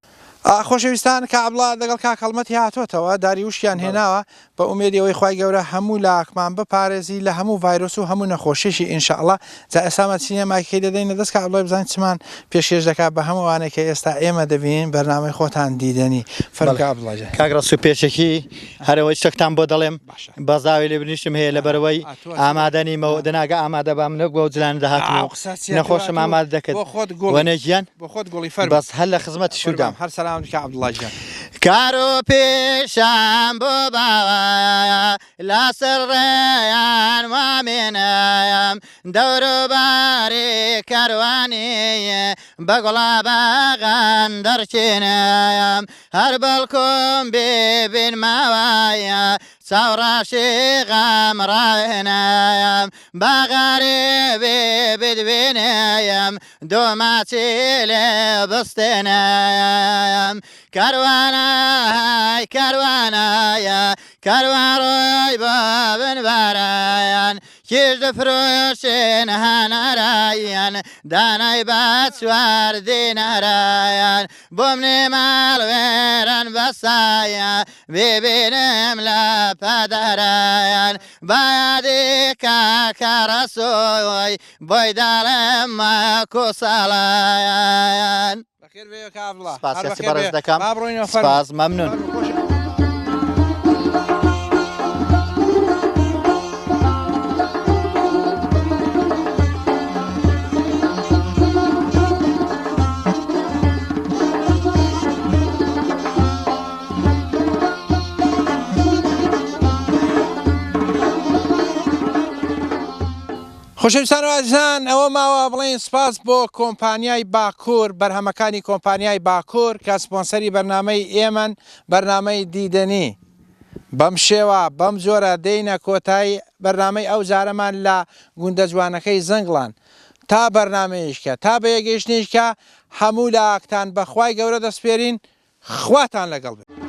خۆشەویستان کە عەبدوڵڵا لەگەڵ کاکەڵمەتی هاتۆتەوە داری وشیان هێناوە بە ئومێدیەوەی خی گەورە هەموو لاکمان بپارێزی لە هەموو ڤایرۆس و هەموو نەخۆشیشی ئینشاءڵڵا جا ئێسامە سینەماکەی دەدەینە دەست کە عەبدوڵڵای بزانین چمان پێشکەش دەکات بە هەمووانێک کە ئێستا ئێمە دەبین بەرنامەی خۆتان دیدەنی فەرمووی عەبدوڵڵا کاگڕە سوو پێشێکی هەرەوەی شتێکتان بۆ دەڵێم بەزاوی لێ بنیشتم هەیە لەبەرەوەی ئامادەنیمەوە دەناگە ئامادە بام نەک بۆ جلان داهاتنەوە نەخۆشم ئامادە دەکەن وەنێکیان بۆ خۆت گوڵی فەرمووی بەس هەر لە خزمەتی شوودام هەر سەلام دیکە عەبدوڵڵا جان کارۆ پێشان بۆ باوایە لاسەر ڕێیان وامێنەیەم دەوروباری کاروانیە بە گوڵاباغان دەرچێنەیەم هەر بەڵکۆم بێبین ماوایە چاوڕاشی غامڕاوێنەیەم باغاری بێ بدوێنەیەم دۆماچی لێ بستێنەیەم کاروانای کاروانایە کاروان ڕۆی بۆ بنبارایان کێش دەفرۆشێن هەنارایان دانای بە چوار دینارایان بۆم نێماڵ وێران بەسایە ببینم لە پەدارایان بایادی کاکەڕەسۆی بۆی داڵێم مەکو ساڵایان سپاسی بەڕێز دەکەم سپاس مەمنون خۆشەویستان و ئازیزان ئەوە ماوە بڵێن سپاس بۆ کۆمپانیای باکوور بەرهەمەکانی کۆمپانیای باکوور کە سپۆنسەری بەرنامەی ئێمەن بەرنامەی دیدەنی بەم شێوە بەم جۆرە دێینە کۆتایی بەرنامەی ئەو جارەمان لە گوندە جوانەکەی زەنگڵان تا بەرنامەیەشکە تا بە یەگەیشتنیشکە هەموو لاکتان بەخوای گەورە دەسپێرین خواتان لەگەڵ بێت.